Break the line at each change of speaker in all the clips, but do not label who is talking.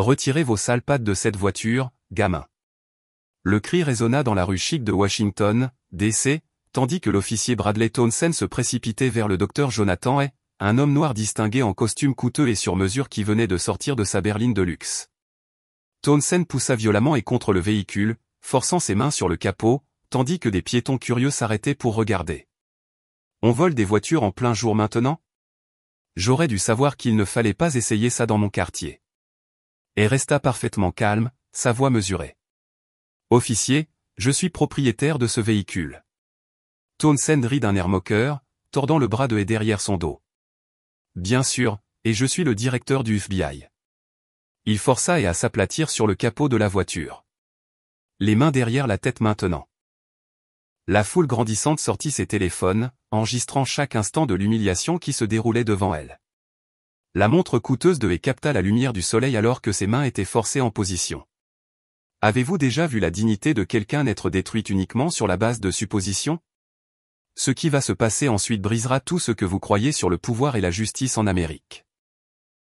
Retirez vos sales pattes de cette voiture, gamin. Le cri résonna dans la rue chic de Washington, D.C., tandis que l'officier Bradley Townsend se précipitait vers le docteur Jonathan Hay, un homme noir distingué en costume coûteux et sur mesure qui venait de sortir de sa berline de luxe. Townsend poussa violemment et contre le véhicule, forçant ses mains sur le capot, tandis que des piétons curieux s'arrêtaient pour regarder. On vole des voitures en plein jour maintenant? J'aurais dû savoir qu'il ne fallait pas essayer ça dans mon quartier. Et resta parfaitement calme, sa voix mesurée. Officier, je suis propriétaire de ce véhicule. Townsend rit d'un air moqueur, tordant le bras de Hay derrière son dos. Bien sûr, et je suis le directeur du FBI. Il força Hay à s'aplatir sur le capot de la voiture. Les mains derrière la tête maintenant. La foule grandissante sortit ses téléphones, enregistrant chaque instant de l'humiliation qui se déroulait devant elle. La montre coûteuse de Hay capta la lumière du soleil alors que ses mains étaient forcées en position. Avez-vous déjà vu la dignité de quelqu'un n'être détruite uniquement sur la base de suppositions? Ce qui va se passer ensuite brisera tout ce que vous croyez sur le pouvoir et la justice en Amérique.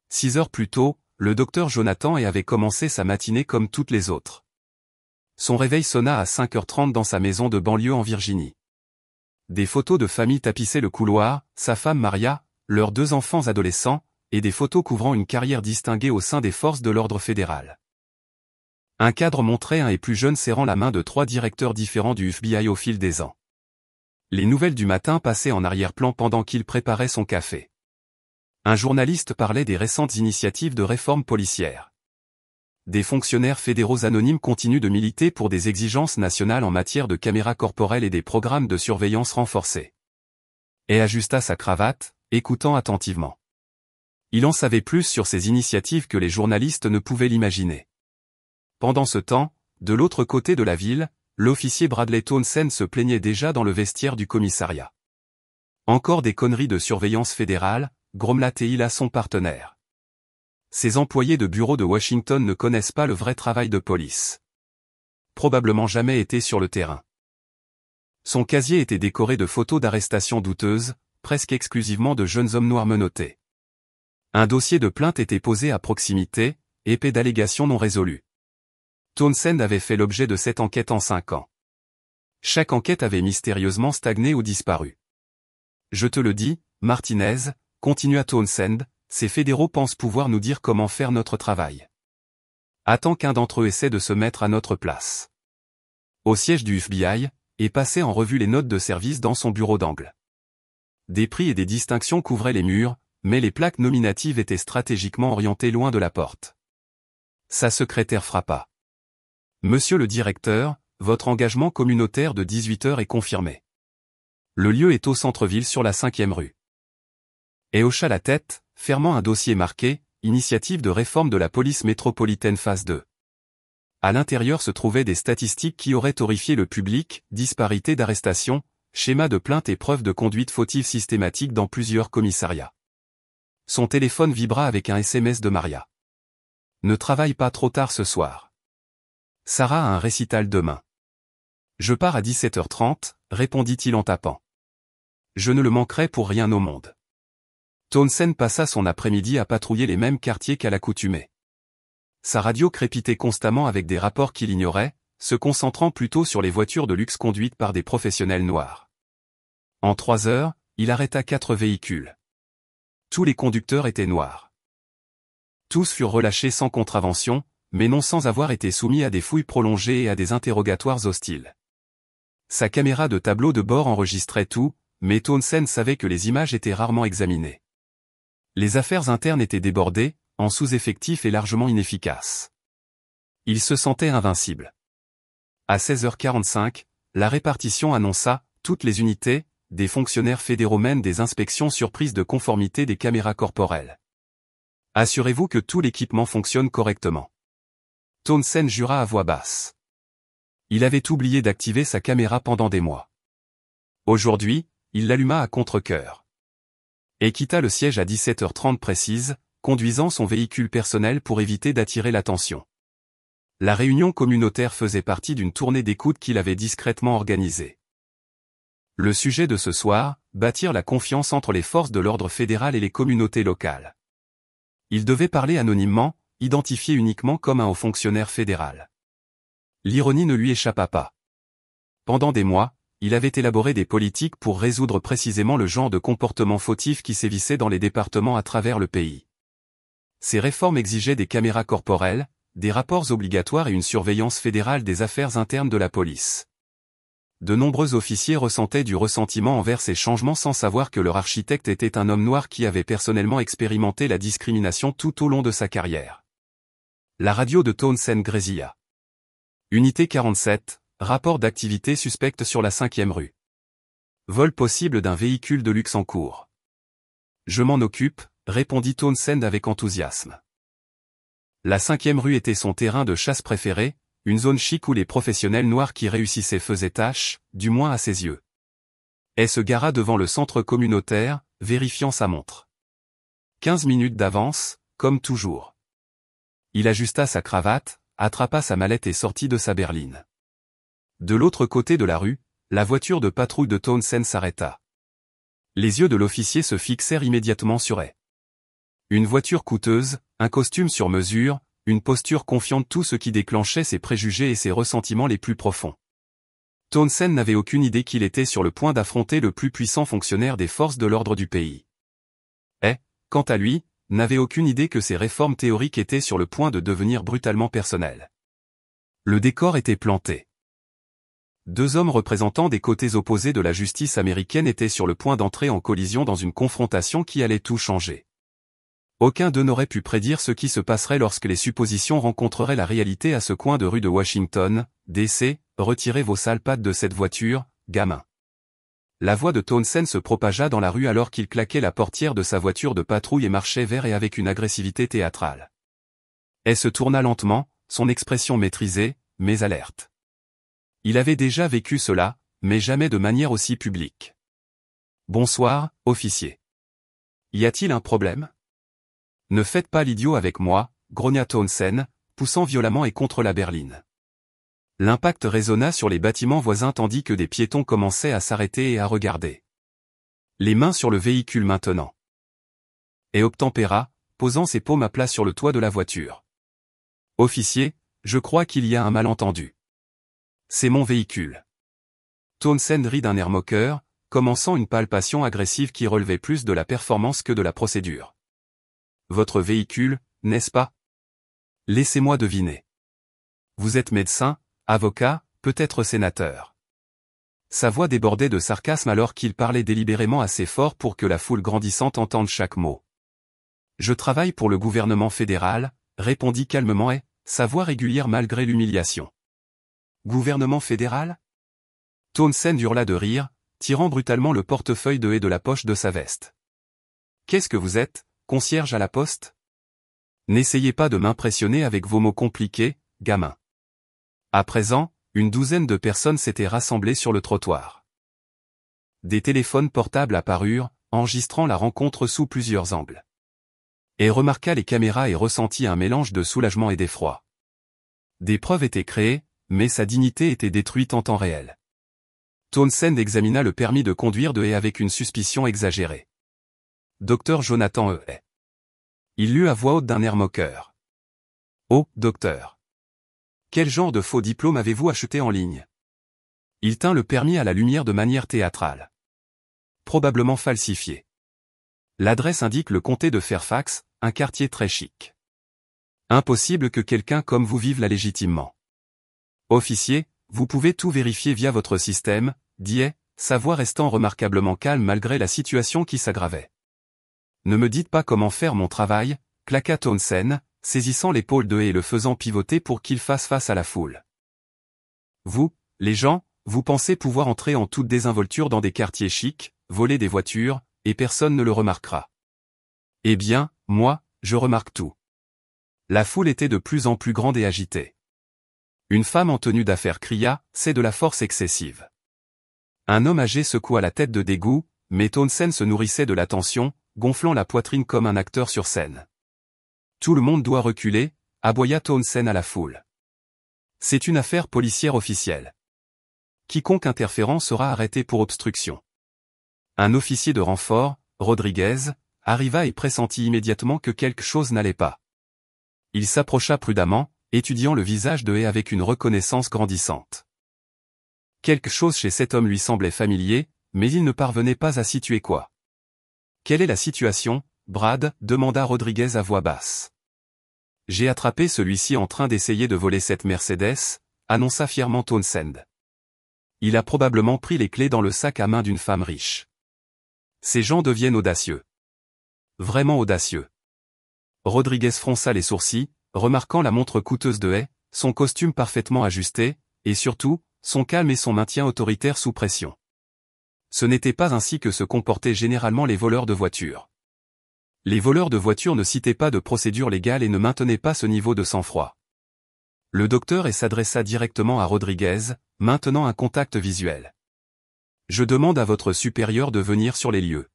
6 heures plus tôt, le docteur Jonathan Hay avait commencé sa matinée comme toutes les autres. Son réveil sonna à 5h30 dans sa maison de banlieue en Virginie. Des photos de famille tapissaient le couloir, sa femme Maria, leurs 2 enfants adolescents, et des photos couvrant une carrière distinguée au sein des forces de l'ordre fédéral. Un cadre montrait un Hay plus jeune serrant la main de 3 directeurs différents du FBI au fil des ans. Les nouvelles du matin passaient en arrière-plan pendant qu'il préparait son café. Un journaliste parlait des récentes initiatives de réforme policière. Des fonctionnaires fédéraux anonymes continuent de militer pour des exigences nationales en matière de caméras corporelles et des programmes de surveillance renforcés. Hay ajusta sa cravate, écoutant attentivement. Il en savait plus sur ces initiatives que les journalistes ne pouvaient l'imaginer. Pendant ce temps, de l'autre côté de la ville, l'officier Bradley Townsend se plaignait déjà dans le vestiaire du commissariat. Encore des conneries de surveillance fédérale, grommela-t-il à son partenaire. Ces employés de bureau de Washington ne connaissent pas le vrai travail de police. Probablement jamais été sur le terrain. Son casier était décoré de photos d'arrestations douteuses, presque exclusivement de jeunes hommes noirs menottés. Un dossier de plainte était posé à proximité, épais d'allégations non résolues. Townsend avait fait l'objet de 7 enquêtes en 5 ans. Chaque enquête avait mystérieusement stagné ou disparu. Je te le dis, Martinez, continua Townsend, ces fédéraux pensent pouvoir nous dire comment faire notre travail. Attends qu'un d'entre eux essaie de se mettre à notre place. Au siège du FBI, Hay passait en revue les notes de service dans son bureau d'angle. Des prix et des distinctions couvraient les murs, mais les plaques nominatives étaient stratégiquement orientées loin de la porte. Sa secrétaire frappa. Monsieur le directeur, votre engagement communautaire de 18 heures est confirmé. Le lieu est au centre-ville sur la 5e rue. Hay hocha la tête, fermant un dossier marqué « Initiative de réforme de la police métropolitaine phase 2 ». À l'intérieur se trouvaient des statistiques qui auraient horrifié le public, disparité d'arrestations, schéma de plainte et preuves de conduite fautive systématique dans plusieurs commissariats. Son téléphone vibra avec un SMS de Maria. Ne travaille pas trop tard ce soir. Sarah a un récital demain. Je pars à 17h30, répondit-il en tapant. Je ne le manquerai pour rien au monde. Townsend passa son après-midi à patrouiller les mêmes quartiers qu'à l'accoutumée. Sa radio crépitait constamment avec des rapports qu'il ignorait, se concentrant plutôt sur les voitures de luxe conduites par des professionnels noirs. En 3 heures, il arrêta 4 véhicules. Tous les conducteurs étaient noirs. Tous furent relâchés sans contravention, mais non sans avoir été soumis à des fouilles prolongées et à des interrogatoires hostiles. Sa caméra de tableau de bord enregistrait tout, mais Townsend savait que les images étaient rarement examinées. Les affaires internes étaient débordées, en sous-effectif et largement inefficaces. Il se sentait invincible. À 16h45, la répartition annonça « Toutes les unités, des fonctionnaires fédéraux mènent des inspections surprises de conformité des caméras corporelles. Assurez-vous que tout l'équipement fonctionne correctement. » Townsend jura à voix basse. Il avait oublié d'activer sa caméra pendant des mois. Aujourd'hui, il l'alluma à contre-cœur. Et quitta le siège à 17h30 précise, conduisant son véhicule personnel pour éviter d'attirer l'attention. La réunion communautaire faisait partie d'une tournée d'écoute qu'il avait discrètement organisée. Le sujet de ce soir, bâtir la confiance entre les forces de l'ordre fédéral et les communautés locales. Il devait parler anonymement, identifié uniquement comme un haut fonctionnaire fédéral. L'ironie ne lui échappa pas. Pendant des mois, il avait élaboré des politiques pour résoudre précisément le genre de comportement fautif qui sévissait dans les départements à travers le pays. Ces réformes exigeaient des caméras corporelles, des rapports obligatoires et une surveillance fédérale des affaires internes de la police. De nombreux officiers ressentaient du ressentiment envers ces changements sans savoir que leur architecte était un homme noir qui avait personnellement expérimenté la discrimination tout au long de sa carrière. La radio de Townsend grésilla. Unité 47, rapport d'activité suspecte sur la 5e rue. Vol possible d'un véhicule de luxe en cours. Je m'en occupe, répondit Townsend avec enthousiasme. La 5e rue était son terrain de chasse préféré, une zone chic où les professionnels noirs qui réussissaient faisaient tâche, du moins à ses yeux. Elle se gara devant le centre communautaire, vérifiant sa montre. 15 minutes d'avance, comme toujours. Il ajusta sa cravate, attrapa sa mallette et sortit de sa berline. De l'autre côté de la rue, la voiture de patrouille de Townsend s'arrêta. Les yeux de l'officier se fixèrent immédiatement sur elle. Une voiture coûteuse, un costume sur mesure, une posture confiante, tout ce qui déclenchait ses préjugés et ses ressentiments les plus profonds. Townsend n'avait aucune idée qu'il était sur le point d'affronter le plus puissant fonctionnaire des forces de l'ordre du pays. Et, quant à lui, n'avait aucune idée que ses réformes théoriques étaient sur le point de devenir brutalement personnelles. Le décor était planté. Deux hommes représentant des côtés opposés de la justice américaine étaient sur le point d'entrer en collision dans une confrontation qui allait tout changer. Aucun d'eux n'aurait pu prédire ce qui se passerait lorsque les suppositions rencontreraient la réalité à ce coin de rue de Washington, D.C. Retirez vos sales pattes de cette voiture, gamin. La voix de Townsend se propagea dans la rue alors qu'il claquait la portière de sa voiture de patrouille et marchait vers et avec une agressivité théâtrale. Elle se tourna lentement, son expression maîtrisée, mais alerte. Il avait déjà vécu cela, mais jamais de manière aussi publique. Bonsoir, officier. Y a-t-il un problème ? Ne faites pas l'idiot avec moi, grogna Townsend, poussant violemment et contre la berline. L'impact résonna sur les bâtiments voisins tandis que des piétons commençaient à s'arrêter et à regarder. Les mains sur le véhicule maintenant. Et obtempéra, posant ses paumes à plat sur le toit de la voiture. Officier, je crois qu'il y a un malentendu. C'est mon véhicule. Townsend rit d'un air moqueur, commençant une palpation agressive qui relevait plus de la performance que de la procédure. Votre véhicule, n'est-ce pas ? Laissez-moi deviner. Vous êtes médecin, avocat, peut-être sénateur. Sa voix débordait de sarcasme alors qu'il parlait délibérément assez fort pour que la foule grandissante entende chaque mot. Je travaille pour le gouvernement fédéral, répondit calmement et, sa voix régulière malgré l'humiliation. Gouvernement fédéral ? Townsend hurla de rire, tirant brutalement le portefeuille de la poche de sa veste. Qu'est-ce que vous êtes ? Concierge à la poste ? N'essayez pas de m'impressionner avec vos mots compliqués, gamin. À présent, une douzaine de personnes s'étaient rassemblées sur le trottoir. Des téléphones portables apparurent, enregistrant la rencontre sous plusieurs angles. Et remarqua les caméras et ressentit un mélange de soulagement et d'effroi. Des preuves étaient créées, mais sa dignité était détruite en temps réel. Townsend examina le permis de conduire de avec une suspicion exagérée. Docteur Jonathan E. Il lut à voix haute d'un air moqueur. Oh, docteur. Quel genre de faux diplôme avez-vous acheté en ligne ? Il tint le permis à la lumière de manière théâtrale. Probablement falsifié. L'adresse indique le comté de Fairfax, un quartier très chic. Impossible que quelqu'un comme vous vive là légitimement. Officier, vous pouvez tout vérifier via votre système, dit A, sa voix restant remarquablement calme malgré la situation qui s'aggravait. Ne me dites pas comment faire mon travail, claqua Townsend, saisissant l'épaule de A et le faisant pivoter pour qu'il fasse face à la foule. Vous, les gens, vous pensez pouvoir entrer en toute désinvolture dans des quartiers chics, voler des voitures, et personne ne le remarquera. Eh bien, moi, je remarque tout. La foule était de plus en plus grande et agitée. Une femme en tenue d'affaires cria, c'est de la force excessive. Un homme âgé secoua la tête de dégoût, mais Townsend se nourrissait de l'attention, gonflant la poitrine comme un acteur sur scène. Tout le monde doit reculer, aboya Townsend à la foule. C'est une affaire policière officielle. Quiconque interférant sera arrêté pour obstruction. Un officier de renfort, Rodriguez, arriva et pressentit immédiatement que quelque chose n'allait pas. Il s'approcha prudemment, étudiant le visage de Hay avec une reconnaissance grandissante. Quelque chose chez cet homme lui semblait familier, mais il ne parvenait pas à situer quoi. « Quelle est la situation, Brad ?» demanda Rodriguez à voix basse. « J'ai attrapé celui-ci en train d'essayer de voler cette Mercedes », annonça fièrement Townsend. « Il a probablement pris les clés dans le sac à main d'une femme riche. » Ces gens deviennent audacieux. Vraiment audacieux. Rodriguez fronça les sourcils, remarquant la montre coûteuse de Hay, son costume parfaitement ajusté, et surtout, son calme et son maintien autoritaire sous pression. Ce n'était pas ainsi que se comportaient généralement les voleurs de voitures. Les voleurs de voitures ne citaient pas de procédure légale et ne maintenaient pas ce niveau de sang-froid. Le docteur Hay s'adressa directement à Rodriguez, maintenant un contact visuel. « Je demande à votre supérieur de venir sur les lieux.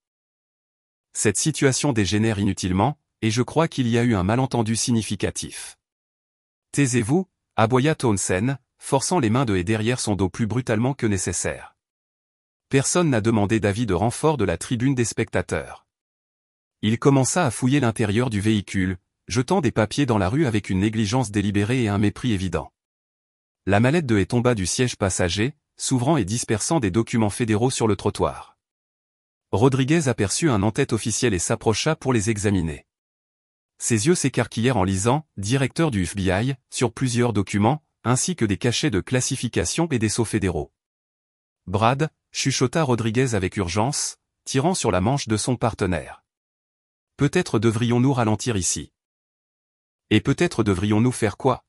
Cette situation dégénère inutilement, et je crois qu'il y a eu un malentendu significatif. »« Taisez-vous » aboya Townsend, forçant les mains de Hay derrière son dos plus brutalement que nécessaire. Personne n'a demandé d'avis de renfort de la tribune des spectateurs. Il commença à fouiller l'intérieur du véhicule, jetant des papiers dans la rue avec une négligence délibérée et un mépris évident. La mallette de Hay tomba du siège passager, s'ouvrant et dispersant des documents fédéraux sur le trottoir. Rodriguez aperçut un en-tête officiel et s'approcha pour les examiner. Ses yeux s'écarquillèrent en lisant « Directeur du FBI » sur plusieurs documents, ainsi que des cachets de classification et des sceaux fédéraux. « Brad » chuchota Rodriguez avec urgence, tirant sur la manche de son partenaire. « Peut-être devrions-nous ralentir ici. »« Et peut-être devrions-nous faire quoi ?»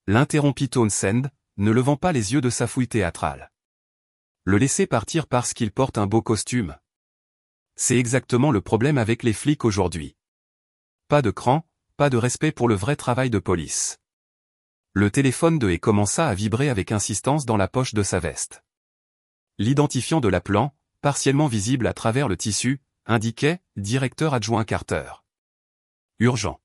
l'interrompit Townsend, ne levant pas les yeux de sa fouille théâtrale. « Le laisser partir parce qu'il porte un beau costume. C'est exactement le problème avec les flics aujourd'hui. Pas de cran, pas de respect pour le vrai travail de police. » Le téléphone de Hay commença à vibrer avec insistance dans la poche de sa veste. L'identifiant de l'appelant, partiellement visible à travers le tissu, indiquait « Directeur adjoint Carter ». Urgent.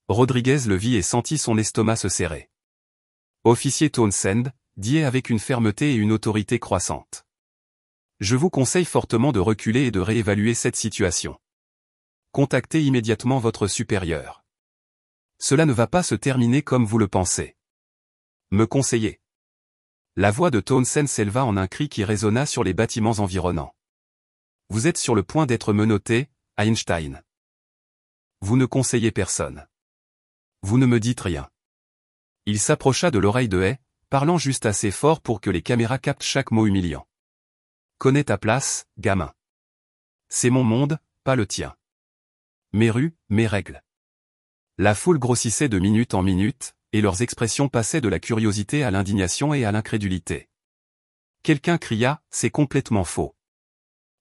Rodriguez le vit et sentit son estomac se serrer. « Officier Townsend », dit Hay avec une fermeté et une autorité croissante. « Je vous conseille fortement de reculer et de réévaluer cette situation. Contactez immédiatement votre supérieur. Cela ne va pas se terminer comme vous le pensez. Me conseillez. » La voix de Townsend s'éleva en un cri qui résonna sur les bâtiments environnants. « Vous êtes sur le point d'être menotté, Einstein. Vous ne conseillez personne. Vous ne me dites rien. » Il s'approcha de l'oreille de Hay, parlant juste assez fort pour que les caméras captent chaque mot humiliant. « Connais ta place, gamin. C'est mon monde, pas le tien. Mes rues, mes règles. » La foule grossissait de minute en minute, et leurs expressions passaient de la curiosité à l'indignation et à l'incrédulité. Quelqu'un cria « C'est complètement faux ».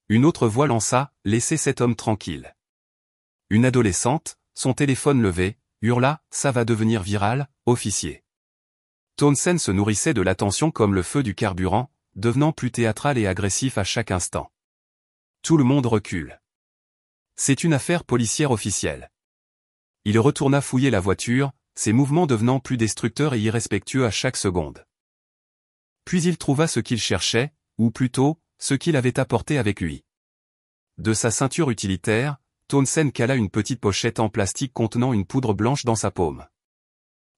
Une autre voix lança « Laissez cet homme tranquille ». Une adolescente, son téléphone levé, hurla « Ça va devenir viral, officier ». Townsend se nourrissait de l'attention comme le feu du carburant, devenant plus théâtral et agressif à chaque instant. Tout le monde recule. C'est une affaire policière officielle. Il retourna fouiller la voiture, ses mouvements devenant plus destructeurs et irrespectueux à chaque seconde. Puis il trouva ce qu'il cherchait, ou plutôt, ce qu'il avait apporté avec lui. De sa ceinture utilitaire, Townsend cala une petite pochette en plastique contenant une poudre blanche dans sa paume.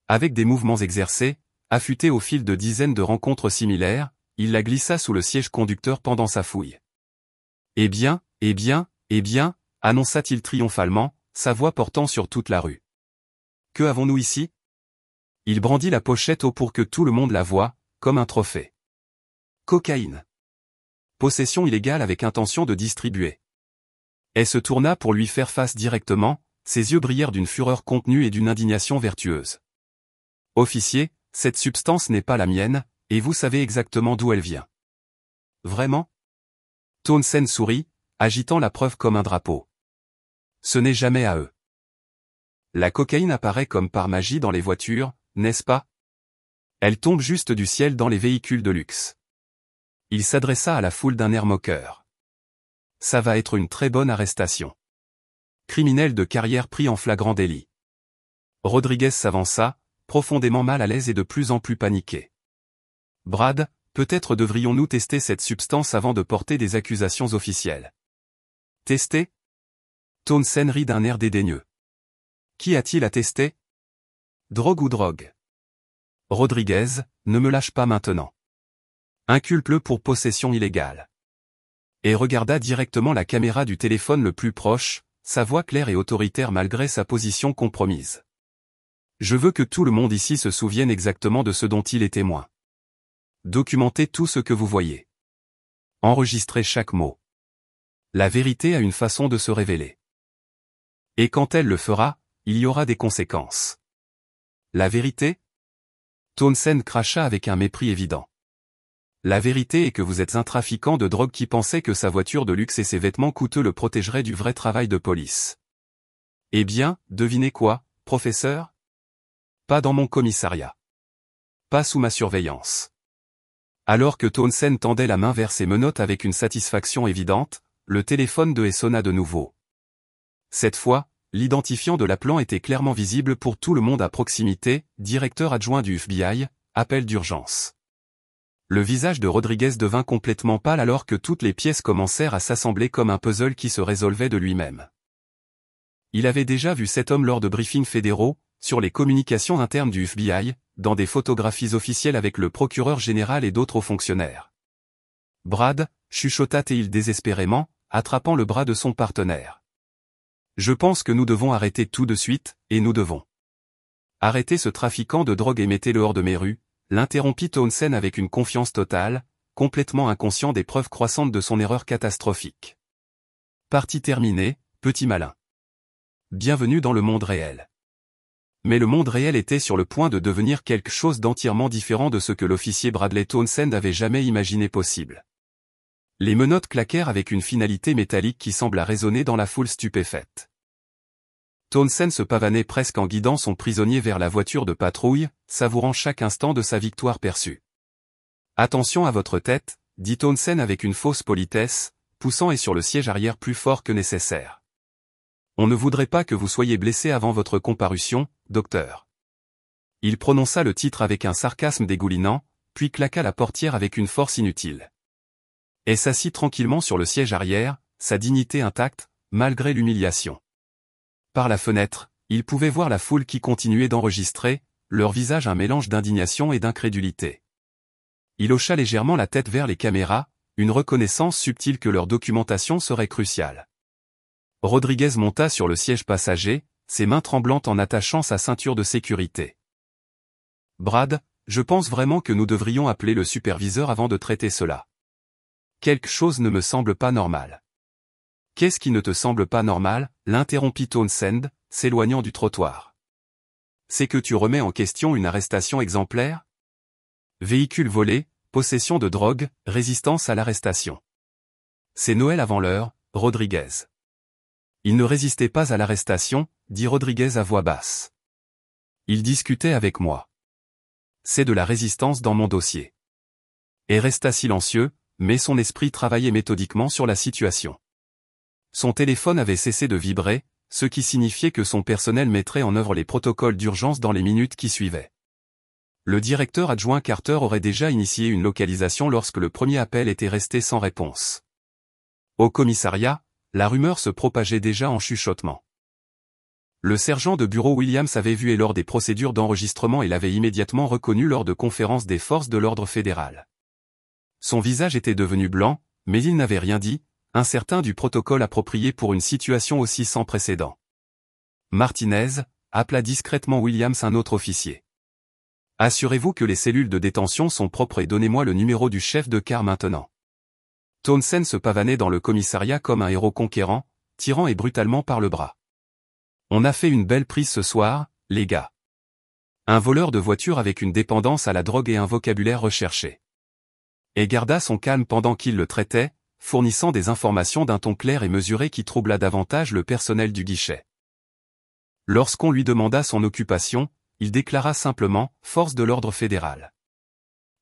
Avec des mouvements exercés, affûtés au fil de dizaines de rencontres similaires, il la glissa sous le siège conducteur pendant sa fouille. « Eh bien, eh bien, eh bien » annonça-t-il triomphalement, sa voix portant sur toute la rue. « Que avons-nous ici » Il brandit la pochette haut pour que tout le monde la voie, comme un trophée. Cocaïne. Possession illégale avec intention de distribuer. Elle se tourna pour lui faire face directement, ses yeux brillèrent d'une fureur contenue et d'une indignation vertueuse. « Officier, cette substance n'est pas la mienne, et vous savez exactement d'où elle vient. »« Vraiment ?» Townsend sourit, agitant la preuve comme un drapeau. « Ce n'est jamais à eux. La cocaïne apparaît comme par magie dans les voitures, n'est-ce pas? Elle tombe juste du ciel dans les véhicules de luxe. » Il s'adressa à la foule d'un air moqueur. « Ça va être une très bonne arrestation. Criminel de carrière pris en flagrant délit. » Rodriguez s'avança, profondément mal à l'aise et de plus en plus paniqué. « Brad, peut-être devrions-nous tester cette substance avant de porter des accusations officielles. »« Tester » Townsend rit d'un air dédaigneux. « Qui a-t-il à tester ? Drogue ou drogue? Rodriguez, ne me lâche pas maintenant. Inculpe-le pour possession illégale. Et regarda directement la caméra du téléphone le plus proche, sa voix claire et autoritaire malgré sa position compromise. Je veux que tout le monde ici se souvienne exactement de ce dont il est témoin. Documentez tout ce que vous voyez. Enregistrez chaque mot. La vérité a une façon de se révéler. Et quand elle le fera, il y aura des conséquences. La vérité? Townsend cracha avec un mépris évident. La vérité est que vous êtes un trafiquant de drogue qui pensait que sa voiture de luxe et ses vêtements coûteux le protégeraient du vrai travail de police. Eh bien, devinez quoi, professeur? Pas dans mon commissariat. Pas sous ma surveillance. Alors que Townsend tendait la main vers ses menottes avec une satisfaction évidente, le téléphone de sonna de nouveau. Cette fois, l'identifiant de l'appelant était clairement visible pour tout le monde à proximité, directeur adjoint du FBI, appel d'urgence. Le visage de Rodriguez devint complètement pâle alors que toutes les pièces commencèrent à s'assembler comme un puzzle qui se résolvait de lui-même. Il avait déjà vu cet homme lors de briefings fédéraux, sur les communications internes du FBI, dans des photographies officielles avec le procureur général et d'autres hauts fonctionnaires. Brad, chuchota-t-il désespérément, attrapant le bras de son partenaire. Je pense que nous devons arrêter tout de suite, et nous devons. Arrêter ce trafiquant de drogue et mettez-le hors de mes rues, l'interrompit Townsend avec une confiance totale, complètement inconscient des preuves croissantes de son erreur catastrophique. Partie terminée, petit malin. Bienvenue dans le monde réel. Mais le monde réel était sur le point de devenir quelque chose d'entièrement différent de ce que l'officier Bradley Townsend avait jamais imaginé possible. Les menottes claquèrent avec une finalité métallique qui sembla résonner dans la foule stupéfaite. Townsend se pavanait presque en guidant son prisonnier vers la voiture de patrouille, savourant chaque instant de sa victoire perçue. « Attention à votre tête », dit Townsend avec une fausse politesse, poussant et sur le siège arrière plus fort que nécessaire. « On ne voudrait pas que vous soyez blessé avant votre comparution, docteur. » Il prononça le titre avec un sarcasme dégoulinant, puis claqua la portière avec une force inutile. Et s'assit tranquillement sur le siège arrière, sa dignité intacte, malgré l'humiliation. Par la fenêtre, il pouvait voir la foule qui continuait d'enregistrer, leur visage un mélange d'indignation et d'incrédulité. Il hocha légèrement la tête vers les caméras, une reconnaissance subtile que leur documentation serait cruciale. Rodriguez monta sur le siège passager, ses mains tremblantes en attachant sa ceinture de sécurité. « Brad, je pense vraiment que nous devrions appeler le superviseur avant de traiter cela. Quelque chose ne me semble pas normal. » « Qu'est-ce qui ne te semble pas normal ?» l'interrompit Townsend, s'éloignant du trottoir. « C'est que tu remets en question une arrestation exemplaire ? Véhicule volé, possession de drogue, résistance à l'arrestation. C'est Noël avant l'heure, Rodriguez. » « Il ne résistait pas à l'arrestation, » dit Rodriguez à voix basse. « Il discutait avec moi. C'est de la résistance dans mon dossier. » Et resta silencieux, mais son esprit travaillait méthodiquement sur la situation. Son téléphone avait cessé de vibrer, ce qui signifiait que son personnel mettrait en œuvre les protocoles d'urgence dans les minutes qui suivaient. Le directeur adjoint Carter aurait déjà initié une localisation lorsque le premier appel était resté sans réponse. Au commissariat, la rumeur se propageait déjà en chuchotement. Le sergent de bureau Williams avait vu et lors des procédures d'enregistrement et l'avait immédiatement reconnu lors de conférences des forces de l'ordre fédéral. Son visage était devenu blanc, mais il n'avait rien dit, incertain du protocole approprié pour une situation aussi sans précédent. Martinez, appela discrètement Williams un autre officier. Assurez-vous que les cellules de détention sont propres et donnez-moi le numéro du chef de car maintenant. Townsend se pavanait dans le commissariat comme un héros conquérant, tirant et brutalement par le bras. On a fait une belle prise ce soir, les gars. Un voleur de voiture avec une dépendance à la drogue et un vocabulaire recherché. Et garda son calme pendant qu'il le traitait, fournissant des informations d'un ton clair et mesuré qui troubla davantage le personnel du guichet. Lorsqu'on lui demanda son occupation, il déclara simplement « Force de l'ordre fédéral ».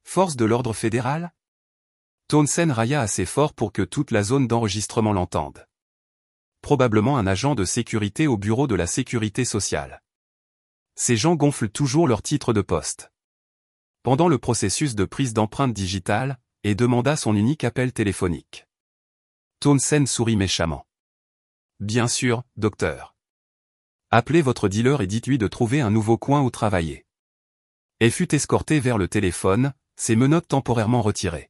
Force de l'ordre fédéral ? Townsend railla assez fort pour que toute la zone d'enregistrement l'entende. Probablement un agent de sécurité au bureau de la sécurité sociale. Ces gens gonflent toujours leur titre de poste. Pendant le processus de prise d'empreinte digitale, et demanda son unique appel téléphonique. Townsend sourit méchamment. « Bien sûr, docteur. » Appelez votre dealer et dites-lui de trouver un nouveau coin où travailler. Elle fut escortée vers le téléphone, ses menottes temporairement retirées.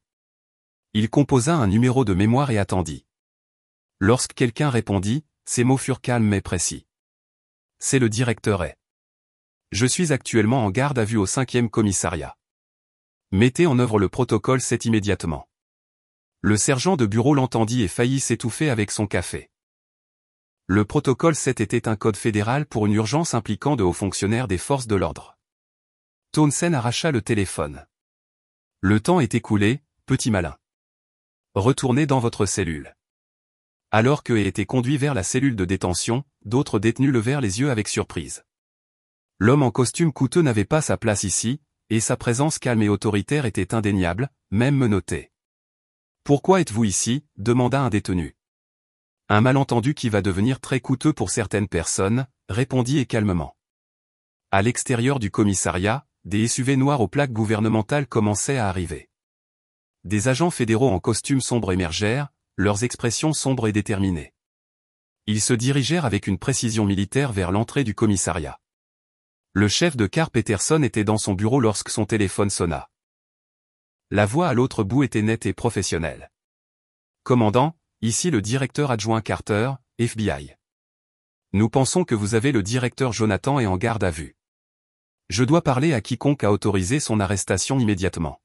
Il composa un numéro de mémoire et attendit. Lorsque quelqu'un répondit, ses mots furent calmes mais précis. C'est le directeur A. Je suis actuellement en garde à vue au 5e commissariat. Mettez en œuvre le protocole 7 immédiatement. Le sergent de bureau l'entendit et faillit s'étouffer avec son café. Le protocole 7 était un code fédéral pour une urgence impliquant de hauts fonctionnaires des forces de l'ordre. Townsend arracha le téléphone. Le temps est écoulé, petit malin. Retournez dans votre cellule. Alors que ait été conduit vers la cellule de détention, d'autres détenus levèrent les yeux avec surprise. L'homme en costume coûteux n'avait pas sa place ici, et sa présence calme et autoritaire était indéniable, même menottée. « Pourquoi êtes-vous ici ?» demanda un détenu. « Un malentendu qui va devenir très coûteux pour certaines personnes », répondit calmement. À l'extérieur du commissariat, des SUV noirs aux plaques gouvernementales commençaient à arriver. Des agents fédéraux en costume sombre émergèrent, leurs expressions sombres et déterminées. Ils se dirigèrent avec une précision militaire vers l'entrée du commissariat. Le chef de car Peterson était dans son bureau lorsque son téléphone sonna. La voix à l'autre bout était nette et professionnelle. « Commandant, ici le directeur adjoint Carter, FBI. Nous pensons que vous avez le directeur Jonathan est en garde à vue. Je dois parler à quiconque a autorisé son arrestation immédiatement. »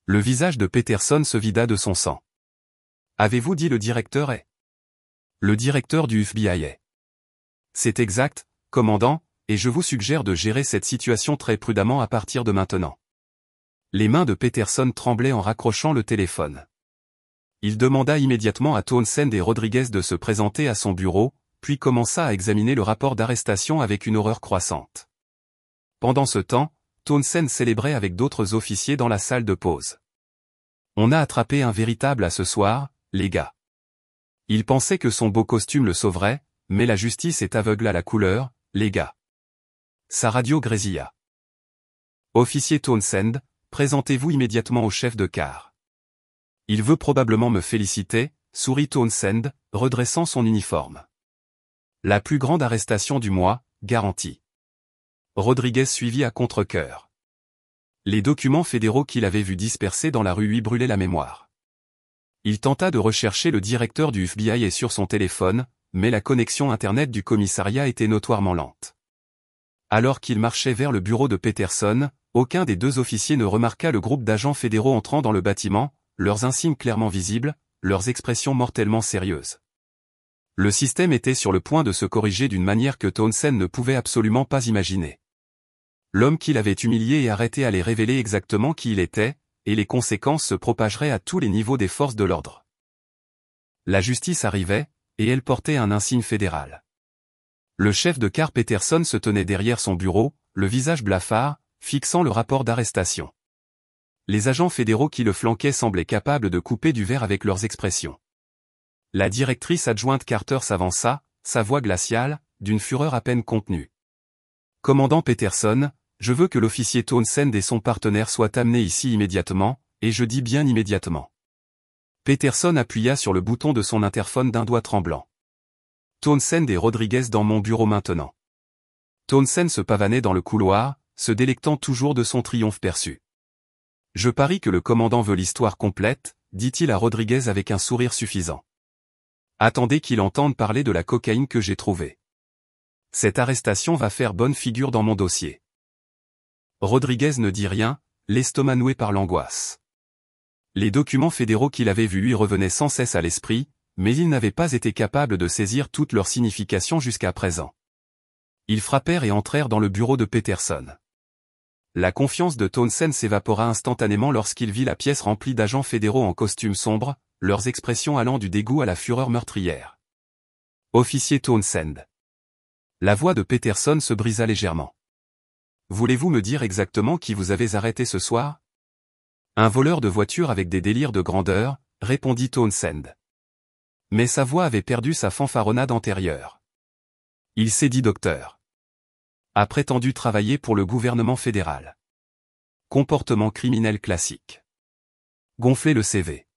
Le visage de Peterson se vida de son sang. « Avez-vous dit le directeur est ? » Le directeur du FBI est. « C'est exact, commandant, et je vous suggère de gérer cette situation très prudemment à partir de maintenant. » Les mains de Peterson tremblaient en raccrochant le téléphone. Il demanda immédiatement à Townsend et Rodriguez de se présenter à son bureau, puis commença à examiner le rapport d'arrestation avec une horreur croissante. Pendant ce temps, Townsend célébrait avec d'autres officiers dans la salle de pause. « On a attrapé un véritable à ce soir, les gars. » Il pensait que son beau costume le sauverait, mais la justice est aveugle à la couleur, les gars. Sa radio grésilla. « Officier Townsend, présentez-vous immédiatement au chef de car. » Il veut probablement me féliciter, sourit Townsend, redressant son uniforme. La plus grande arrestation du mois, garantie. Rodriguez suivit à contre-cœur. Les documents fédéraux qu'il avait vus dispersés dans la rue lui brûlaient la mémoire. Il tenta de rechercher le directeur du FBI et sur son téléphone, mais la connexion Internet du commissariat était notoirement lente. Alors qu'il marchait vers le bureau de Peterson, aucun des deux officiers ne remarqua le groupe d'agents fédéraux entrant dans le bâtiment, leurs insignes clairement visibles, leurs expressions mortellement sérieuses. Le système était sur le point de se corriger d'une manière que Townsend ne pouvait absolument pas imaginer. L'homme qu'il avait humilié et arrêté allait révéler exactement qui il était, et les conséquences se propageraient à tous les niveaux des forces de l'ordre. La justice arrivait, et elle portait un insigne fédéral. Le chef de car Peterson se tenait derrière son bureau, le visage blafard, fixant le rapport d'arrestation. Les agents fédéraux qui le flanquaient semblaient capables de couper du verre avec leurs expressions. La directrice adjointe Carter s'avança, sa voix glaciale, d'une fureur à peine contenue. « Commandant Peterson, je veux que l'officier Townsend et son partenaire soient amenés ici immédiatement, et je dis bien immédiatement. » Peterson appuya sur le bouton de son interphone d'un doigt tremblant. « Townsend et Rodriguez dans mon bureau maintenant. » Townsend se pavanait dans le couloir, se délectant toujours de son triomphe perçu. « Je parie que le commandant veut l'histoire complète, » dit-il à Rodriguez avec un sourire suffisant. « Attendez qu'il entende parler de la cocaïne que j'ai trouvée. Cette arrestation va faire bonne figure dans mon dossier. » Rodriguez ne dit rien, l'estomac noué par l'angoisse. Les documents fédéraux qu'il avait vus lui revenaient sans cesse à l'esprit, mais il n'avait pas été capable de saisir toute leur signification jusqu'à présent. Ils frappèrent et entrèrent dans le bureau de Peterson. La confiance de Townsend s'évapora instantanément lorsqu'il vit la pièce remplie d'agents fédéraux en costume sombre, leurs expressions allant du dégoût à la fureur meurtrière. « Officier Townsend. » La voix de Peterson se brisa légèrement. « Voulez-vous me dire exactement qui vous avez arrêté ce soir ? » « Un voleur de voiture avec des délires de grandeur, » répondit Townsend. Mais sa voix avait perdu sa fanfaronnade antérieure. Il s'est dit docteur. A prétendu travailler pour le gouvernement fédéral. Comportement criminel classique. Gonfler le CV.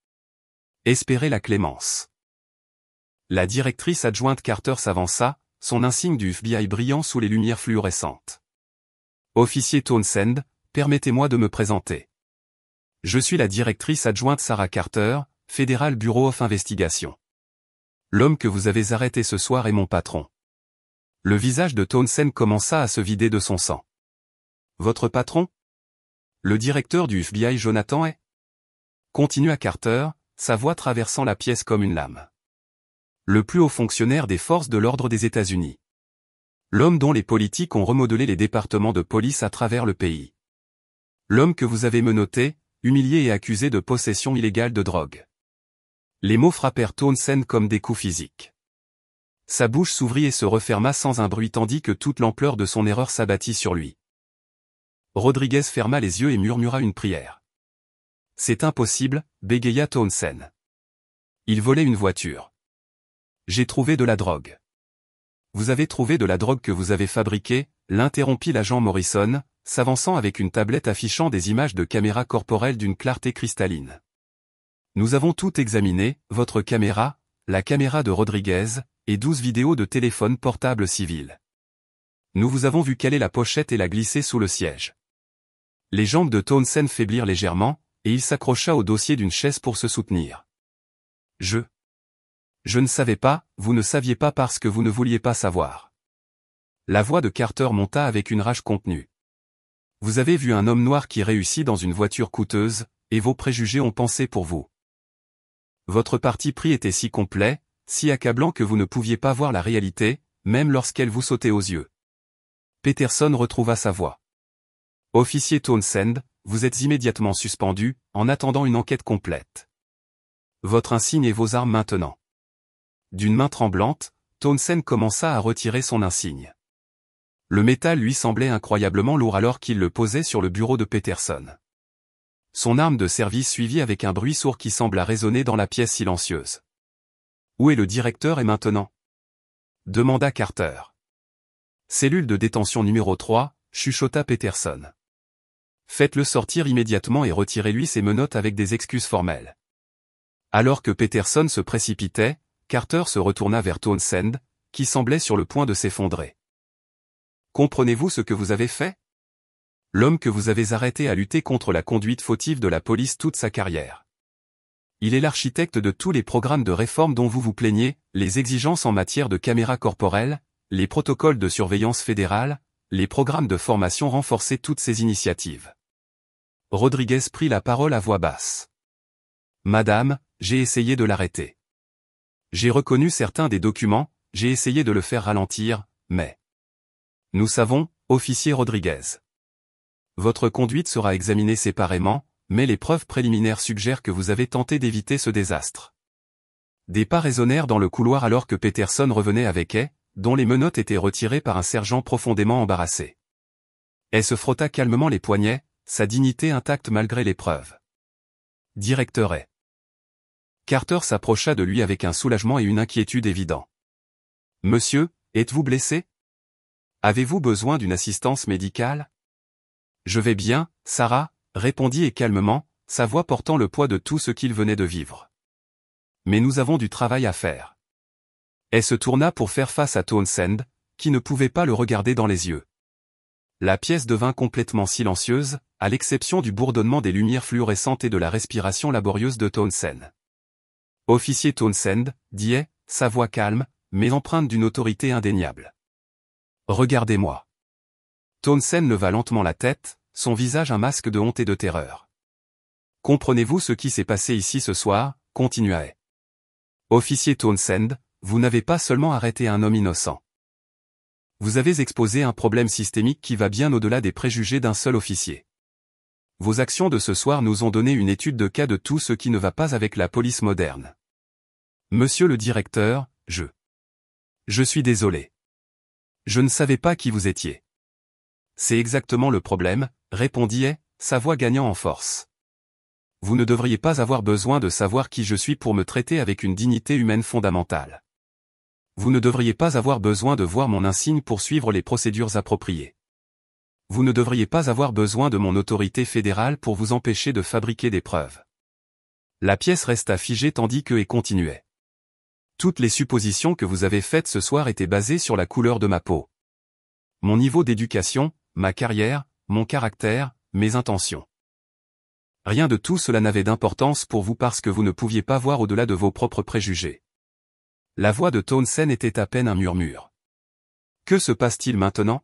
Espérer la clémence. La directrice adjointe Carter s'avança, son insigne du FBI brillant sous les lumières fluorescentes. Officier Townsend, permettez-moi de me présenter. Je suis la directrice adjointe Sarah Carter, Federal Bureau of Investigation. L'homme que vous avez arrêté ce soir est mon patron. Le visage de Townsend commença à se vider de son sang. Votre patron? Le directeur du FBI Jonathan est? Continua Carter, sa voix traversant la pièce comme une lame. Le plus haut fonctionnaire des forces de l'ordre des États-Unis. L'homme dont les politiques ont remodelé les départements de police à travers le pays. L'homme que vous avez menotté, humilié et accusé de possession illégale de drogue. Les mots frappèrent Townsend comme des coups physiques. Sa bouche s'ouvrit et se referma sans un bruit tandis que toute l'ampleur de son erreur s'abattit sur lui. Rodriguez ferma les yeux et murmura une prière. C'est impossible, bégaya Townsend. Il volait une voiture. J'ai trouvé de la drogue. Vous avez trouvé de la drogue que vous avez fabriquée, l'interrompit l'agent Morrison, s'avançant avec une tablette affichant des images de caméras corporelles d'une clarté cristalline. Nous avons tout examiné, votre caméra, la caméra de Rodriguez, et 12 vidéos de téléphone portable civil. Nous vous avons vu caler la pochette et la glisser sous le siège. Les jambes de Townsend faiblirent légèrement, et il s'accrocha au dossier d'une chaise pour se soutenir. Je ne savais pas, vous ne saviez pas parce que vous ne vouliez pas savoir. La voix de Carter monta avec une rage contenue. Vous avez vu un homme noir qui réussit dans une voiture coûteuse, et vos préjugés ont pensé pour vous. Votre parti pris était si complet, si accablant que vous ne pouviez pas voir la réalité, même lorsqu'elle vous sautait aux yeux. Peterson retrouva sa voix. Officier Townsend, vous êtes immédiatement suspendu, en attendant une enquête complète. Votre insigne et vos armes maintenant. D'une main tremblante, Townsend commença à retirer son insigne. Le métal lui semblait incroyablement lourd alors qu'il le posait sur le bureau de Peterson. Son arme de service suivit avec un bruit sourd qui sembla résonner dans la pièce silencieuse. Où est le directeur et maintenant? Demanda Carter. Cellule de détention numéro 3, chuchota Peterson. Faites-le sortir immédiatement et retirez-lui ses menottes avec des excuses formelles. Alors que Peterson se précipitait, Carter se retourna vers Townsend, qui semblait sur le point de s'effondrer. Comprenez-vous ce que vous avez fait? L'homme que vous avez arrêté a lutté contre la conduite fautive de la police toute sa carrière. Il est l'architecte de tous les programmes de réforme dont vous vous plaignez, les exigences en matière de caméras corporelles, les protocoles de surveillance fédérale, les programmes de formation renforcés, toutes ces initiatives. Rodriguez prit la parole à voix basse. Madame, j'ai essayé de l'arrêter. J'ai reconnu certains des documents, j'ai essayé de le faire ralentir, mais... Nous savons, officier Rodriguez. Votre conduite sera examinée séparément, mais les preuves préliminaires suggèrent que vous avez tenté d'éviter ce désastre. Des pas résonnèrent dans le couloir alors que Peterson revenait avec Hay, dont les menottes étaient retirées par un sergent profondément embarrassé. Hay se frotta calmement les poignets, sa dignité intacte malgré l'épreuve. Directeur Hay. Carter s'approcha de lui avec un soulagement et une inquiétude évidents. Monsieur, êtes-vous blessé? Avez-vous besoin d'une assistance médicale? Je vais bien, Sarah, répondit Hay calmement, sa voix portant le poids de tout ce qu'il venait de vivre. Mais nous avons du travail à faire. Hay se tourna pour faire face à Townsend, qui ne pouvait pas le regarder dans les yeux. La pièce devint complètement silencieuse, à l'exception du bourdonnement des lumières fluorescentes et de la respiration laborieuse de Townsend. Officier Townsend, dit Hay, sa voix calme, mais empreinte d'une autorité indéniable. Regardez-moi. Townsend leva lentement la tête, son visage un masque de honte et de terreur. Comprenez-vous ce qui s'est passé ici ce soir? Continua Hay. Officier Townsend, vous n'avez pas seulement arrêté un homme innocent. Vous avez exposé un problème systémique qui va bien au-delà des préjugés d'un seul officier. Vos actions de ce soir nous ont donné une étude de cas de tout ce qui ne va pas avec la police moderne. Monsieur le directeur, je suis désolé. Je ne savais pas qui vous étiez. C'est exactement le problème, répondit Hay, sa voix gagnant en force. Vous ne devriez pas avoir besoin de savoir qui je suis pour me traiter avec une dignité humaine fondamentale. Vous ne devriez pas avoir besoin de voir mon insigne pour suivre les procédures appropriées. Vous ne devriez pas avoir besoin de mon autorité fédérale pour vous empêcher de fabriquer des preuves. La pièce resta figée tandis que Hay continuait. Toutes les suppositions que vous avez faites ce soir étaient basées sur la couleur de ma peau. Mon niveau d'éducation, ma carrière, mon caractère, mes intentions. Rien de tout cela n'avait d'importance pour vous parce que vous ne pouviez pas voir au-delà de vos propres préjugés. La voix de Townsend était à peine un murmure. Que se passe-t-il maintenant?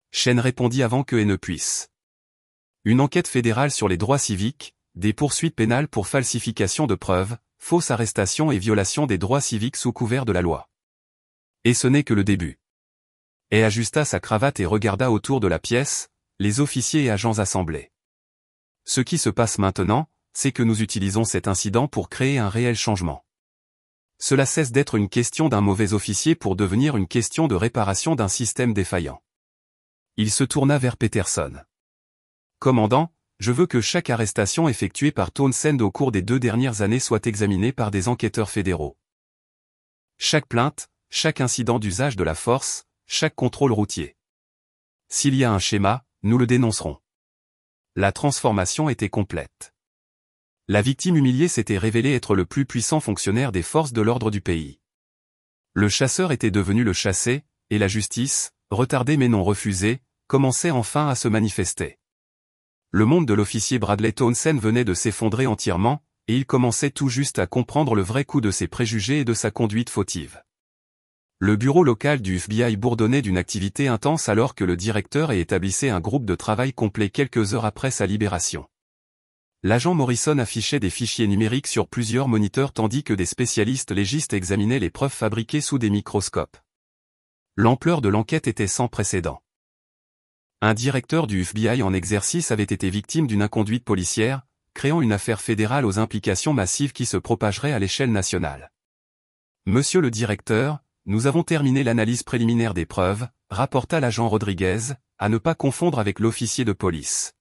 Chen répondit avant que ne puisse. Une enquête fédérale sur les droits civiques, des poursuites pénales pour falsification de preuves, fausse arrestation et violation des droits civiques sous couvert de la loi. Et ce n'est que le début. Et ajusta sa cravate et regarda autour de la pièce, les officiers et agents assemblés. Ce qui se passe maintenant, c'est que nous utilisons cet incident pour créer un réel changement. Cela cesse d'être une question d'un mauvais officier pour devenir une question de réparation d'un système défaillant. Il se tourna vers Peterson. Commandant, je veux que chaque arrestation effectuée par Townsend au cours des 2 dernières années soit examinée par des enquêteurs fédéraux. Chaque plainte, chaque incident d'usage de la force, chaque contrôle routier. S'il y a un schéma, nous le dénoncerons. La transformation était complète. La victime humiliée s'était révélée être le plus puissant fonctionnaire des forces de l'ordre du pays. Le chasseur était devenu le chassé, et la justice, retardée mais non refusée, commençait enfin à se manifester. Le monde de l'officier Bradley Townsend venait de s'effondrer entièrement, et il commençait tout juste à comprendre le vrai coût de ses préjugés et de sa conduite fautive. Le bureau local du FBI bourdonnait d'une activité intense alors que le directeur établissait un groupe de travail complet quelques heures après sa libération. L'agent Morrison affichait des fichiers numériques sur plusieurs moniteurs tandis que des spécialistes légistes examinaient les preuves fabriquées sous des microscopes. L'ampleur de l'enquête était sans précédent. Un directeur du FBI en exercice avait été victime d'une inconduite policière, créant une affaire fédérale aux implications massives qui se propageraient à l'échelle nationale. Monsieur le directeur, nous avons terminé l'analyse préliminaire des preuves, rapporta l'agent Rodriguez, à ne pas confondre avec l'officier de police.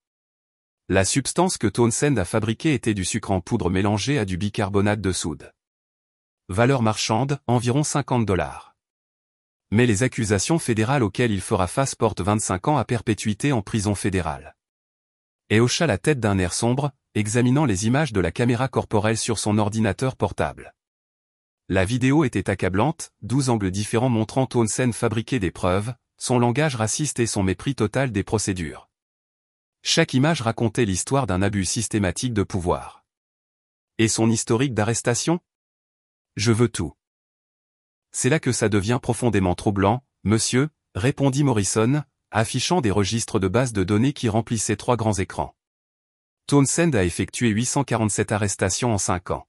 La substance que Townsend a fabriquée était du sucre en poudre mélangé à du bicarbonate de soude. Valeur marchande, environ $50. Mais les accusations fédérales auxquelles il fera face portent 25 ans à perpétuité en prison fédérale. Et hocha la tête d'un air sombre, examinant les images de la caméra corporelle sur son ordinateur portable. La vidéo était accablante, 12 angles différents montrant Townsend fabriquer des preuves, son langage raciste et son mépris total des procédures. Chaque image racontait l'histoire d'un abus systématique de pouvoir. Et son historique d'arrestation? Je veux tout. C'est là que ça devient profondément troublant, monsieur, répondit Morrison, affichant des registres de bases de données qui remplissaient 3 grands écrans. Townsend a effectué 847 arrestations en 5 ans.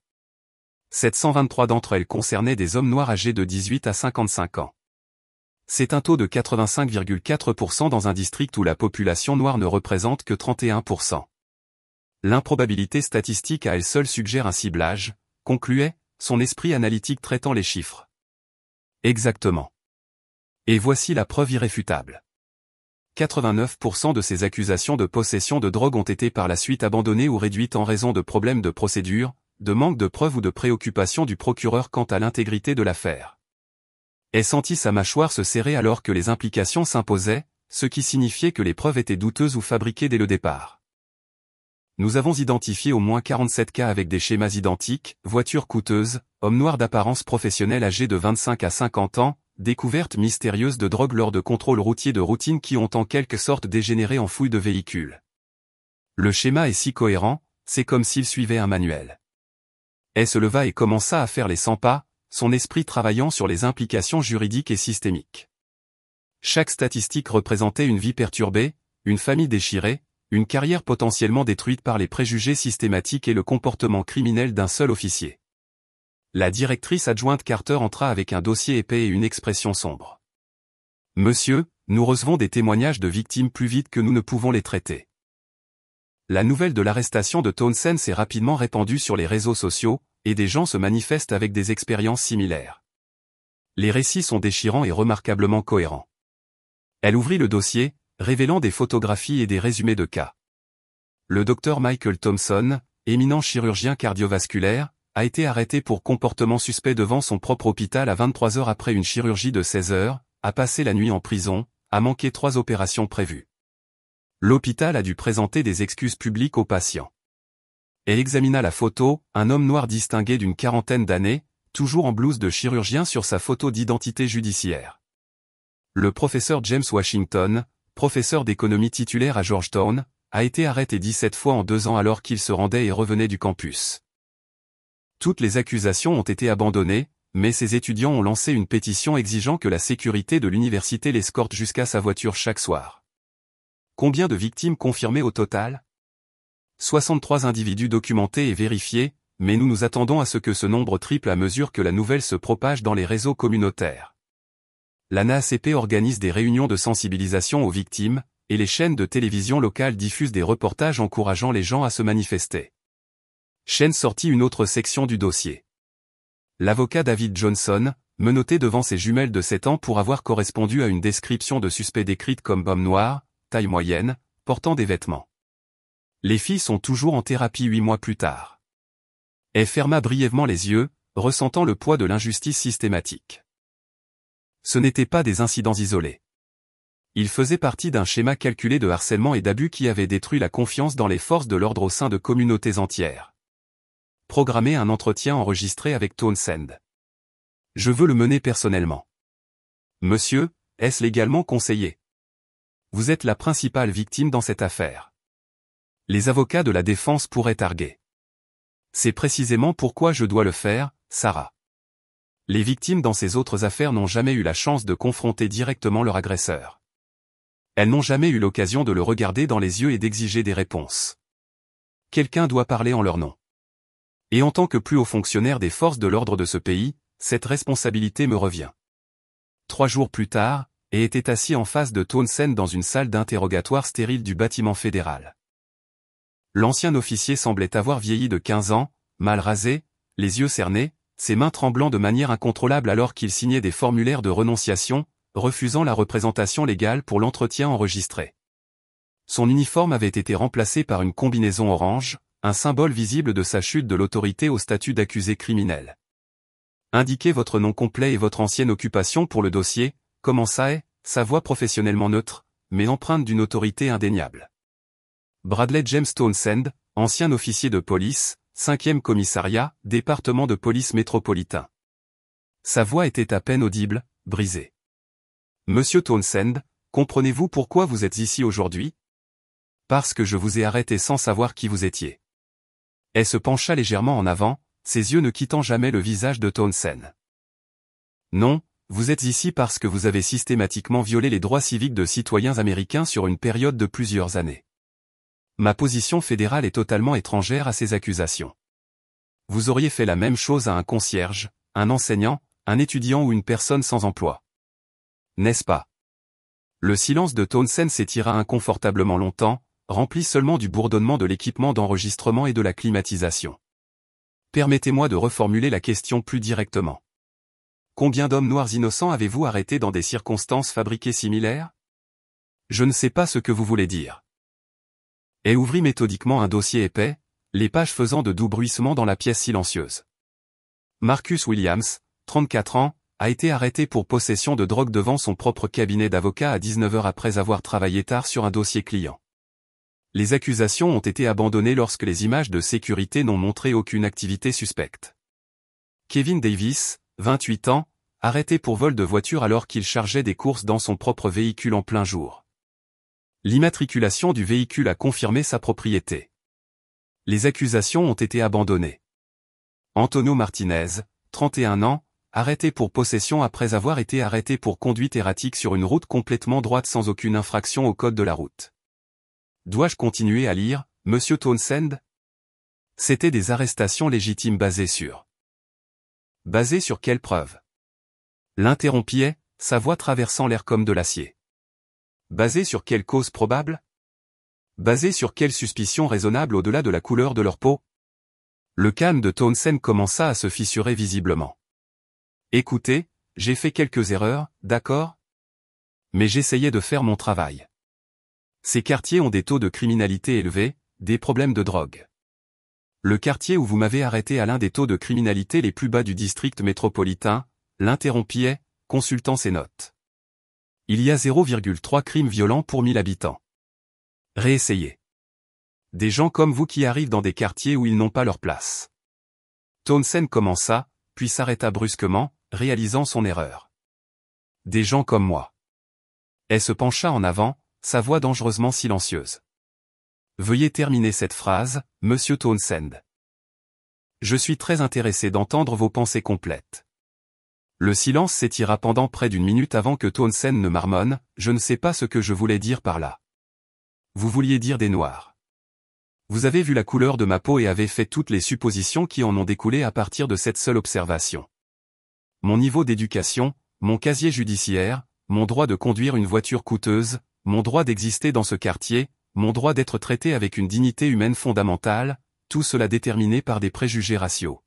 723 d'entre elles concernaient des hommes noirs âgés de 18 à 55 ans. C'est un taux de 85,4% dans un district où la population noire ne représente que 31%. L'improbabilité statistique à elle seule suggère un ciblage, concluait, son esprit analytique traitant les chiffres. Exactement. Et voici la preuve irréfutable. 89% de ces accusations de possession de drogue ont été par la suite abandonnées ou réduites en raison de problèmes de procédure, de manque de preuves ou de préoccupation du procureur quant à l'intégrité de l'affaire. Elle sentit sa mâchoire se serrer alors que les implications s'imposaient, ce qui signifiait que les preuves étaient douteuses ou fabriquées dès le départ. Nous avons identifié au moins 47 cas avec des schémas identiques, voitures coûteuses, hommes noirs d'apparence professionnelle âgés de 25 à 50 ans, découvertes mystérieuses de drogue lors de contrôles routiers de routine qui ont en quelque sorte dégénéré en fouilles de véhicules. Le schéma est si cohérent, c'est comme s'il suivait un manuel. Elle se leva et commença à faire les 100 pas, son esprit travaillant sur les implications juridiques et systémiques. Chaque statistique représentait une vie perturbée, une famille déchirée, une carrière potentiellement détruite par les préjugés systématiques et le comportement criminel d'un seul officier. La directrice adjointe Carter entra avec un dossier épais et une expression sombre. « Monsieur, nous recevons des témoignages de victimes plus vite que nous ne pouvons les traiter. » La nouvelle de l'arrestation de Townsend s'est rapidement répandue sur les réseaux sociaux, et des gens se manifestent avec des expériences similaires. Les récits sont déchirants et remarquablement cohérents. Elle ouvrit le dossier, révélant des photographies et des résumés de cas. Le docteur Michael Thompson, éminent chirurgien cardiovasculaire, a été arrêté pour comportement suspect devant son propre hôpital à 23 heures après une chirurgie de 16 heures, a passé la nuit en prison, a manqué 3 opérations prévues. L'hôpital a dû présenter des excuses publiques aux patients. Elle examina la photo, un homme noir distingué d'une quarantaine d'années, toujours en blouse de chirurgien sur sa photo d'identité judiciaire. Le professeur James Washington, professeur d'économie titulaire à Georgetown, a été arrêté 17 fois en 2 ans alors qu'il se rendait et revenait du campus. Toutes les accusations ont été abandonnées, mais ses étudiants ont lancé une pétition exigeant que la sécurité de l'université l'escorte jusqu'à sa voiture chaque soir. Combien de victimes confirmées au total? 63 individus documentés et vérifiés, mais nous nous attendons à ce que ce nombre triple à mesure que la nouvelle se propage dans les réseaux communautaires. La NAACP organise des réunions de sensibilisation aux victimes, et les chaînes de télévision locales diffusent des reportages encourageant les gens à se manifester. Chaîne sortit une autre section du dossier. L'avocat David Johnson, menotté devant ses jumelles de 7 ans pour avoir correspondu à une description de suspect décrite comme homme noir, taille moyenne, portant des vêtements. Les filles sont toujours en thérapie 8 mois plus tard. Elle ferma brièvement les yeux, ressentant le poids de l'injustice systématique. Ce n'étaient pas des incidents isolés. Ils faisaient partie d'un schéma calculé de harcèlement et d'abus qui avait détruit la confiance dans les forces de l'ordre au sein de communautés entières. Programmer un entretien enregistré avec Townsend. Je veux le mener personnellement. Monsieur, est-ce légalement conseillé? Vous êtes la principale victime dans cette affaire. Les avocats de la défense pourraient arguer. C'est précisément pourquoi je dois le faire, Sarah. Les victimes dans ces autres affaires n'ont jamais eu la chance de confronter directement leur agresseur. Elles n'ont jamais eu l'occasion de le regarder dans les yeux et d'exiger des réponses. Quelqu'un doit parler en leur nom. Et en tant que plus haut fonctionnaire des forces de l'ordre de ce pays, cette responsabilité me revient. 3 jours plus tard, et était assis en face de Townsend dans une salle d'interrogatoire stérile du bâtiment fédéral. L'ancien officier semblait avoir vieilli de 15 ans, mal rasé, les yeux cernés, ses mains tremblant de manière incontrôlable alors qu'il signait des formulaires de renonciation, refusant la représentation légale pour l'entretien enregistré. Son uniforme avait été remplacé par une combinaison orange, un symbole visible de sa chute de l'autorité au statut d'accusé criminel. Indiquez votre nom complet et votre ancienne occupation pour le dossier, commença sa voix professionnellement neutre, mais empreinte d'une autorité indéniable. Bradley James Townsend, ancien officier de police, 5e commissariat, département de police métropolitain. Sa voix était à peine audible, brisée. Monsieur Townsend, comprenez-vous pourquoi vous êtes ici aujourd'hui? Parce que je vous ai arrêté sans savoir qui vous étiez. Elle se pencha légèrement en avant, ses yeux ne quittant jamais le visage de Townsend. Non, vous êtes ici parce que vous avez systématiquement violé les droits civiques de citoyens américains sur une période de plusieurs années. Ma position fédérale est totalement étrangère à ces accusations. Vous auriez fait la même chose à un concierge, un enseignant, un étudiant ou une personne sans emploi. N'est-ce pas? Le silence de Townsend s'étira inconfortablement longtemps, rempli seulement du bourdonnement de l'équipement d'enregistrement et de la climatisation. Permettez-moi de reformuler la question plus directement. Combien d'hommes noirs innocents avez-vous arrêtés dans des circonstances fabriquées similaires? Je ne sais pas ce que vous voulez dire. Et ouvrit méthodiquement un dossier épais, les pages faisant de doux bruissements dans la pièce silencieuse. Marcus Williams, 34 ans, a été arrêté pour possession de drogue devant son propre cabinet d'avocat à 19 heures après avoir travaillé tard sur un dossier client. Les accusations ont été abandonnées lorsque les images de sécurité n'ont montré aucune activité suspecte. Kevin Davis, 28 ans, arrêté pour vol de voiture alors qu'il chargeait des courses dans son propre véhicule en plein jour. L'immatriculation du véhicule a confirmé sa propriété. Les accusations ont été abandonnées. Antonio Martinez, 31 ans, arrêté pour possession après avoir été arrêté pour conduite erratique sur une route complètement droite sans aucune infraction au code de la route. Dois-je continuer à lire, Monsieur Townsend? C'étaient des arrestations légitimes basées sur... Basées sur quelles preuves? L'interrompit, sa voix traversant l'air comme de l'acier. Basées sur quelle cause probable? Basées sur quelle suspicion raisonnable au-delà de la couleur de leur peau? Le calme de Townsend commença à se fissurer visiblement. Écoutez, j'ai fait quelques erreurs, d'accord? Mais j'essayais de faire mon travail. Ces quartiers ont des taux de criminalité élevés, des problèmes de drogue. Le quartier où vous m'avez arrêté a l'un des taux de criminalité les plus bas du district métropolitain, l'interrompit, consultant ses notes. Il y a 0,3 crimes violents pour 1000 habitants. Réessayez. Des gens comme vous qui arrivent dans des quartiers où ils n'ont pas leur place. Townsend commença, puis s'arrêta brusquement, réalisant son erreur. Des gens comme moi. Elle se pencha en avant, sa voix dangereusement silencieuse. Veuillez terminer cette phrase, Monsieur Townsend. Je suis très intéressé d'entendre vos pensées complètes. Le silence s'étira pendant près d'une minute avant que Townsend ne marmonne, je ne sais pas ce que je voulais dire par là. Vous vouliez dire des noirs. Vous avez vu la couleur de ma peau et avez fait toutes les suppositions qui en ont découlé à partir de cette seule observation. Mon niveau d'éducation, mon casier judiciaire, mon droit de conduire une voiture coûteuse, mon droit d'exister dans ce quartier, mon droit d'être traité avec une dignité humaine fondamentale, tout cela déterminé par des préjugés raciaux.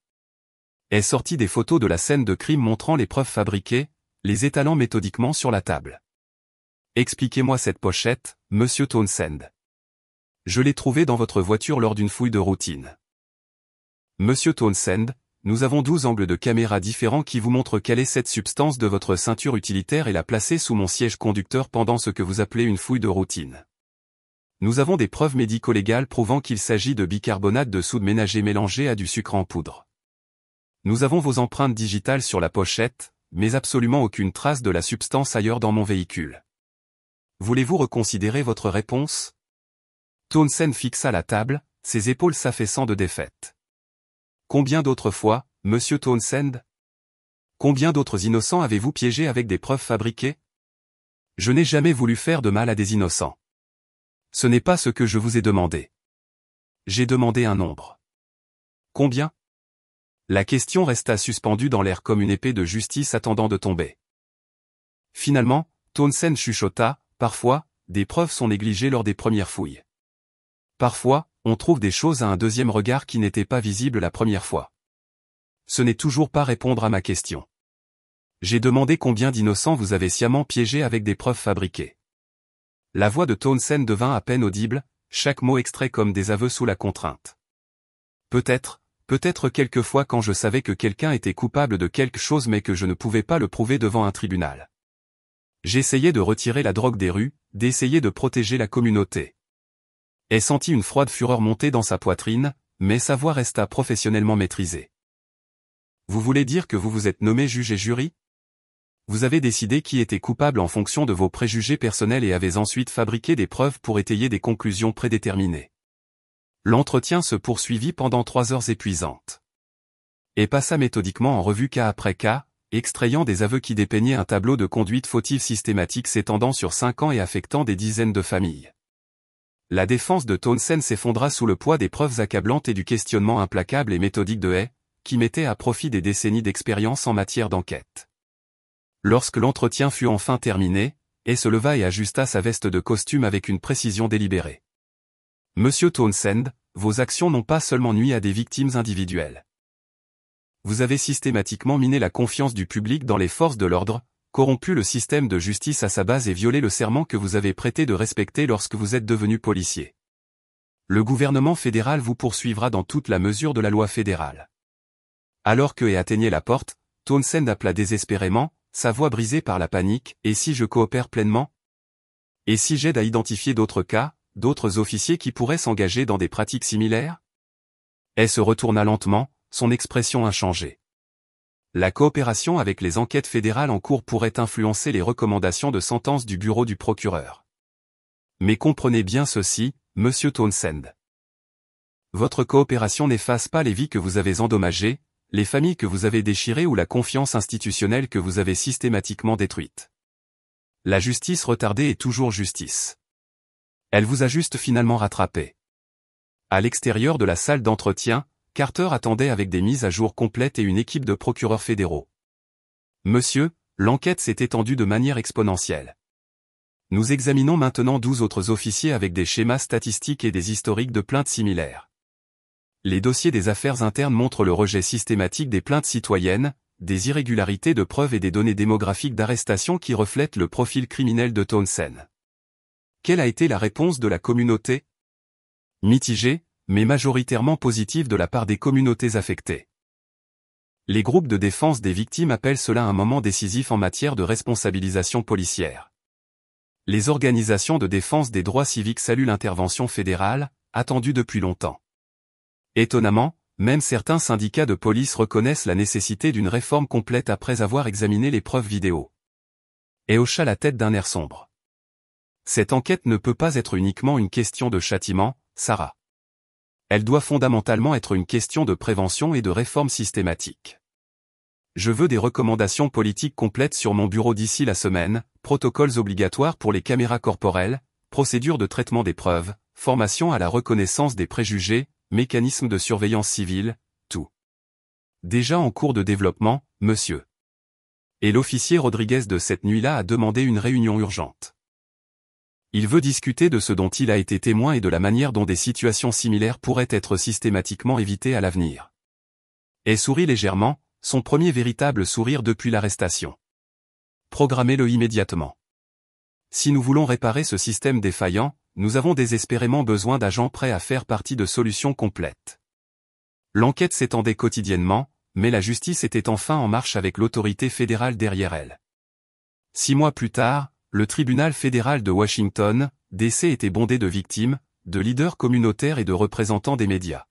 Est sorti des photos de la scène de crime montrant les preuves fabriquées, les étalant méthodiquement sur la table. Expliquez-moi cette pochette, Monsieur Townsend. Je l'ai trouvée dans votre voiture lors d'une fouille de routine. Monsieur Townsend, nous avons 12 angles de caméra différents qui vous montrent quelle est cette substance de votre ceinture utilitaire et la placer sous mon siège conducteur pendant ce que vous appelez une fouille de routine. Nous avons des preuves médico-légales prouvant qu'il s'agit de bicarbonate de soude ménager mélangé à du sucre en poudre. Nous avons vos empreintes digitales sur la pochette, mais absolument aucune trace de la substance ailleurs dans mon véhicule. Voulez-vous reconsidérer votre réponse? Townsend fixa la table, ses épaules s'affaissant de défaite. Combien d'autres fois, Monsieur Townsend? Combien d'autres innocents avez-vous piégés avec des preuves fabriquées? Je n'ai jamais voulu faire de mal à des innocents. Ce n'est pas ce que je vous ai demandé. J'ai demandé un nombre. Combien? La question resta suspendue dans l'air comme une épée de justice attendant de tomber. Finalement, Townsend chuchota, parfois, des preuves sont négligées lors des premières fouilles. Parfois, on trouve des choses à un deuxième regard qui n'étaient pas visibles la première fois. Ce n'est toujours pas répondre à ma question. J'ai demandé combien d'innocents vous avez sciemment piégés avec des preuves fabriquées. La voix de Townsend devint à peine audible, chaque mot extrait comme des aveux sous la contrainte. Peut-être quelquefois quand je savais que quelqu'un était coupable de quelque chose mais que je ne pouvais pas le prouver devant un tribunal. J'essayais de retirer la drogue des rues, d'essayer de protéger la communauté. Elle sentit une froide fureur monter dans sa poitrine, mais sa voix resta professionnellement maîtrisée. Vous voulez dire que vous vous êtes nommé juge et jury? Vous avez décidé qui était coupable en fonction de vos préjugés personnels et avez ensuite fabriqué des preuves pour étayer des conclusions prédéterminées. L'entretien se poursuivit pendant 3 heures épuisantes. Et passa méthodiquement en revue cas après cas, extrayant des aveux qui dépeignaient un tableau de conduite fautive systématique s'étendant sur 5 ans et affectant des dizaines de familles. La défense de Townsend s'effondra sous le poids des preuves accablantes et du questionnement implacable et méthodique de Hay, qui mettait à profit des décennies d'expérience en matière d'enquête. Lorsque l'entretien fut enfin terminé, Hay se leva et ajusta sa veste de costume avec une précision délibérée. Monsieur Townsend, vos actions n'ont pas seulement nui à des victimes individuelles. Vous avez systématiquement miné la confiance du public dans les forces de l'ordre, corrompu le système de justice à sa base et violé le serment que vous avez prêté de respecter lorsque vous êtes devenu policier. Le gouvernement fédéral vous poursuivra dans toute la mesure de la loi fédérale. Alors que Hay atteignait la porte, Townsend appela désespérément, sa voix brisée par la panique, « Et si je coopère pleinement? Et si j'aide à identifier d'autres cas, d'autres officiers qui pourraient s'engager dans des pratiques similaires ?» Hay se retourna lentement, son expression inchangée. La coopération avec les enquêtes fédérales en cours pourrait influencer les recommandations de sentence du bureau du procureur. Mais comprenez bien ceci, Monsieur Townsend. Votre coopération n'efface pas les vies que vous avez endommagées, les familles que vous avez déchirées ou la confiance institutionnelle que vous avez systématiquement détruite. La justice retardée est toujours justice. Elle vous a juste finalement rattrapé. À l'extérieur de la salle d'entretien, Carter attendait avec des mises à jour complètes et une équipe de procureurs fédéraux. Monsieur, l'enquête s'est étendue de manière exponentielle. Nous examinons maintenant 12 autres officiers avec des schémas statistiques et des historiques de plaintes similaires. Les dossiers des affaires internes montrent le rejet systématique des plaintes citoyennes, des irrégularités de preuves et des données démographiques d'arrestation qui reflètent le profil criminel de Townsend. Quelle a été la réponse de la communauté? Mitigée, mais majoritairement positive de la part des communautés affectées. Les groupes de défense des victimes appellent cela un moment décisif en matière de responsabilisation policière. Les organisations de défense des droits civiques saluent l'intervention fédérale, attendue depuis longtemps. Étonnamment, Même certains syndicats de police reconnaissent la nécessité d'une réforme complète après avoir examiné les preuves vidéo. Et hocha la tête d'un air sombre. Cette enquête ne peut pas être uniquement une question de châtiment, Sarah. Elle doit fondamentalement être une question de prévention et de réforme systématique. Je veux des recommandations politiques complètes sur mon bureau d'ici la semaine, protocoles obligatoires pour les caméras corporelles, procédures de traitement des preuves, formation à la reconnaissance des préjugés, mécanismes de surveillance civile, tout. Déjà en cours de développement, monsieur. Et l'officier Rodriguez de cette nuit-là a demandé une réunion urgente. Il veut discuter de ce dont il a été témoin et de la manière dont des situations similaires pourraient être systématiquement évitées à l'avenir. Et sourit légèrement, son premier véritable sourire depuis l'arrestation. Programmez-le immédiatement. Si nous voulons réparer ce système défaillant, nous avons désespérément besoin d'agents prêts à faire partie de solutions complètes. L'enquête s'étendait quotidiennement, mais la justice était enfin en marche avec l'autorité fédérale derrière elle. 6 mois plus tard, le tribunal fédéral de Washington, D.C. était bondé de victimes, de leaders communautaires et de représentants des médias.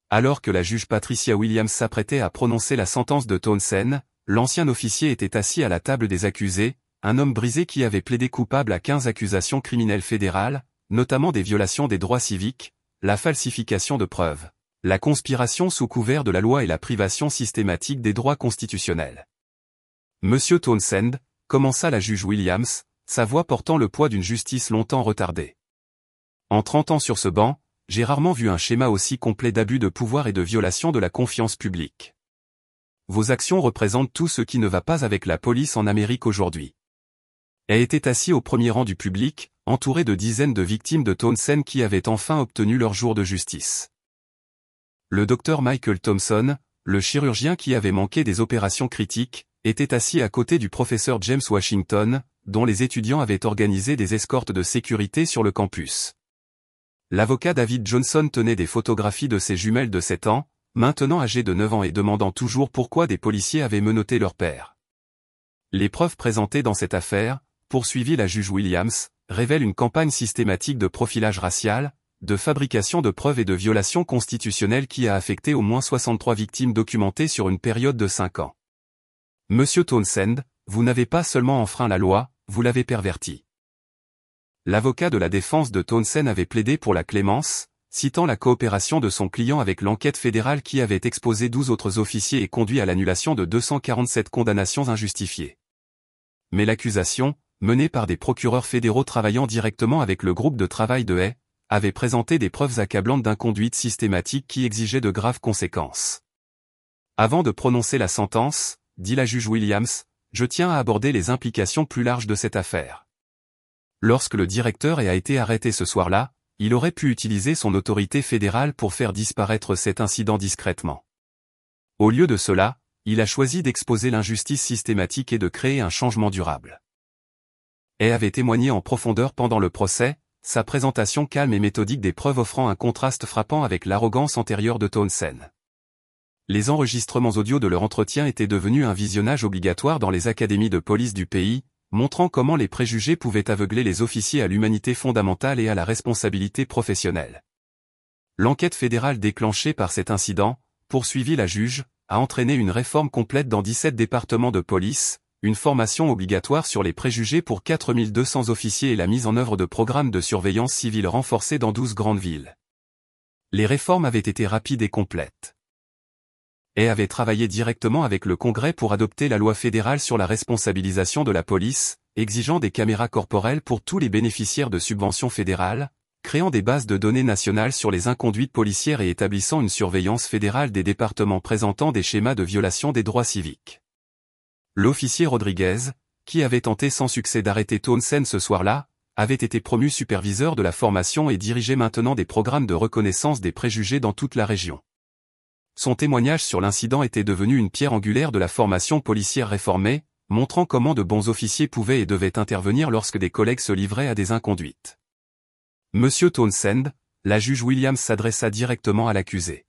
Alors que la juge Patricia Williams s'apprêtait à prononcer la sentence de Townsend, l'ancien officier était assis à la table des accusés, un homme brisé qui avait plaidé coupable à 15 accusations criminelles fédérales, notamment des violations des droits civiques, la falsification de preuves, la conspiration sous couvert de la loi et la privation systématique des droits constitutionnels. Monsieur Townsend, commença la juge Williams, sa voix portant le poids d'une justice longtemps retardée. En 30 ans sur ce banc, j'ai rarement vu un schéma aussi complet d'abus de pouvoir et de violation de la confiance publique. Vos actions représentent tout ce qui ne va pas avec la police en Amérique aujourd'hui. Elle était assis au premier rang du public, entouré de dizaines de victimes de Townsend qui avaient enfin obtenu leur jour de justice. Le docteur Michael Thompson, le chirurgien qui avait manqué des opérations critiques, était assis à côté du professeur James Washington, dont les étudiants avaient organisé des escortes de sécurité sur le campus. L'avocat David Johnson tenait des photographies de ses jumelles de 7 ans, maintenant âgées de 9 ans et demandant toujours pourquoi des policiers avaient menotté leur père. Les preuves présentées dans cette affaire, poursuivit la juge Williams, révèlent une campagne systématique de profilage racial, de fabrication de preuves et de violations constitutionnelles qui a affecté au moins 63 victimes documentées sur une période de 5 ans. Monsieur Townsend, vous n'avez pas seulement enfreint la loi, vous l'avez pervertie. L'avocat de la défense de Townsend avait plaidé pour la clémence, citant la coopération de son client avec l'enquête fédérale qui avait exposé 12 autres officiers et conduit à l'annulation de 247 condamnations injustifiées. Mais l'accusation, menée par des procureurs fédéraux travaillant directement avec le groupe de travail de Hay, avait présenté des preuves accablantes d'inconduite systématique qui exigeaient de graves conséquences. Avant de prononcer la sentence, dit la juge Williams, je tiens à aborder les implications plus larges de cette affaire. Lorsque le directeur a été arrêté ce soir-là, il aurait pu utiliser son autorité fédérale pour faire disparaître cet incident discrètement. Au lieu de cela, il a choisi d'exposer l'injustice systématique et de créer un changement durable. Hay avait témoigné en profondeur pendant le procès, sa présentation calme et méthodique des preuves offrant un contraste frappant avec l'arrogance antérieure de Townsend. Les enregistrements audio de leur entretien étaient devenus un visionnage obligatoire dans les académies de police du pays, montrant comment les préjugés pouvaient aveugler les officiers à l'humanité fondamentale et à la responsabilité professionnelle. L'enquête fédérale déclenchée par cet incident, poursuivit la juge, a entraîné une réforme complète dans 17 départements de police, une formation obligatoire sur les préjugés pour 4200 officiers et la mise en œuvre de programmes de surveillance civile renforcés dans 12 grandes villes. Les réformes avaient été rapides et complètes. Hay avait travaillé directement avec le Congrès pour adopter la loi fédérale sur la responsabilisation de la police, exigeant des caméras corporelles pour tous les bénéficiaires de subventions fédérales, créant des bases de données nationales sur les inconduites policières et établissant une surveillance fédérale des départements présentant des schémas de violation des droits civiques. L'officier Rodriguez, qui avait tenté sans succès d'arrêter Townsend ce soir-là, avait été promu superviseur de la formation et dirigeait maintenant des programmes de reconnaissance des préjugés dans toute la région. Son témoignage sur l'incident était devenu une pierre angulaire de la formation policière réformée, montrant comment de bons officiers pouvaient et devaient intervenir lorsque des collègues se livraient à des inconduites. Monsieur Townsend, la juge Williams s'adressa directement à l'accusé.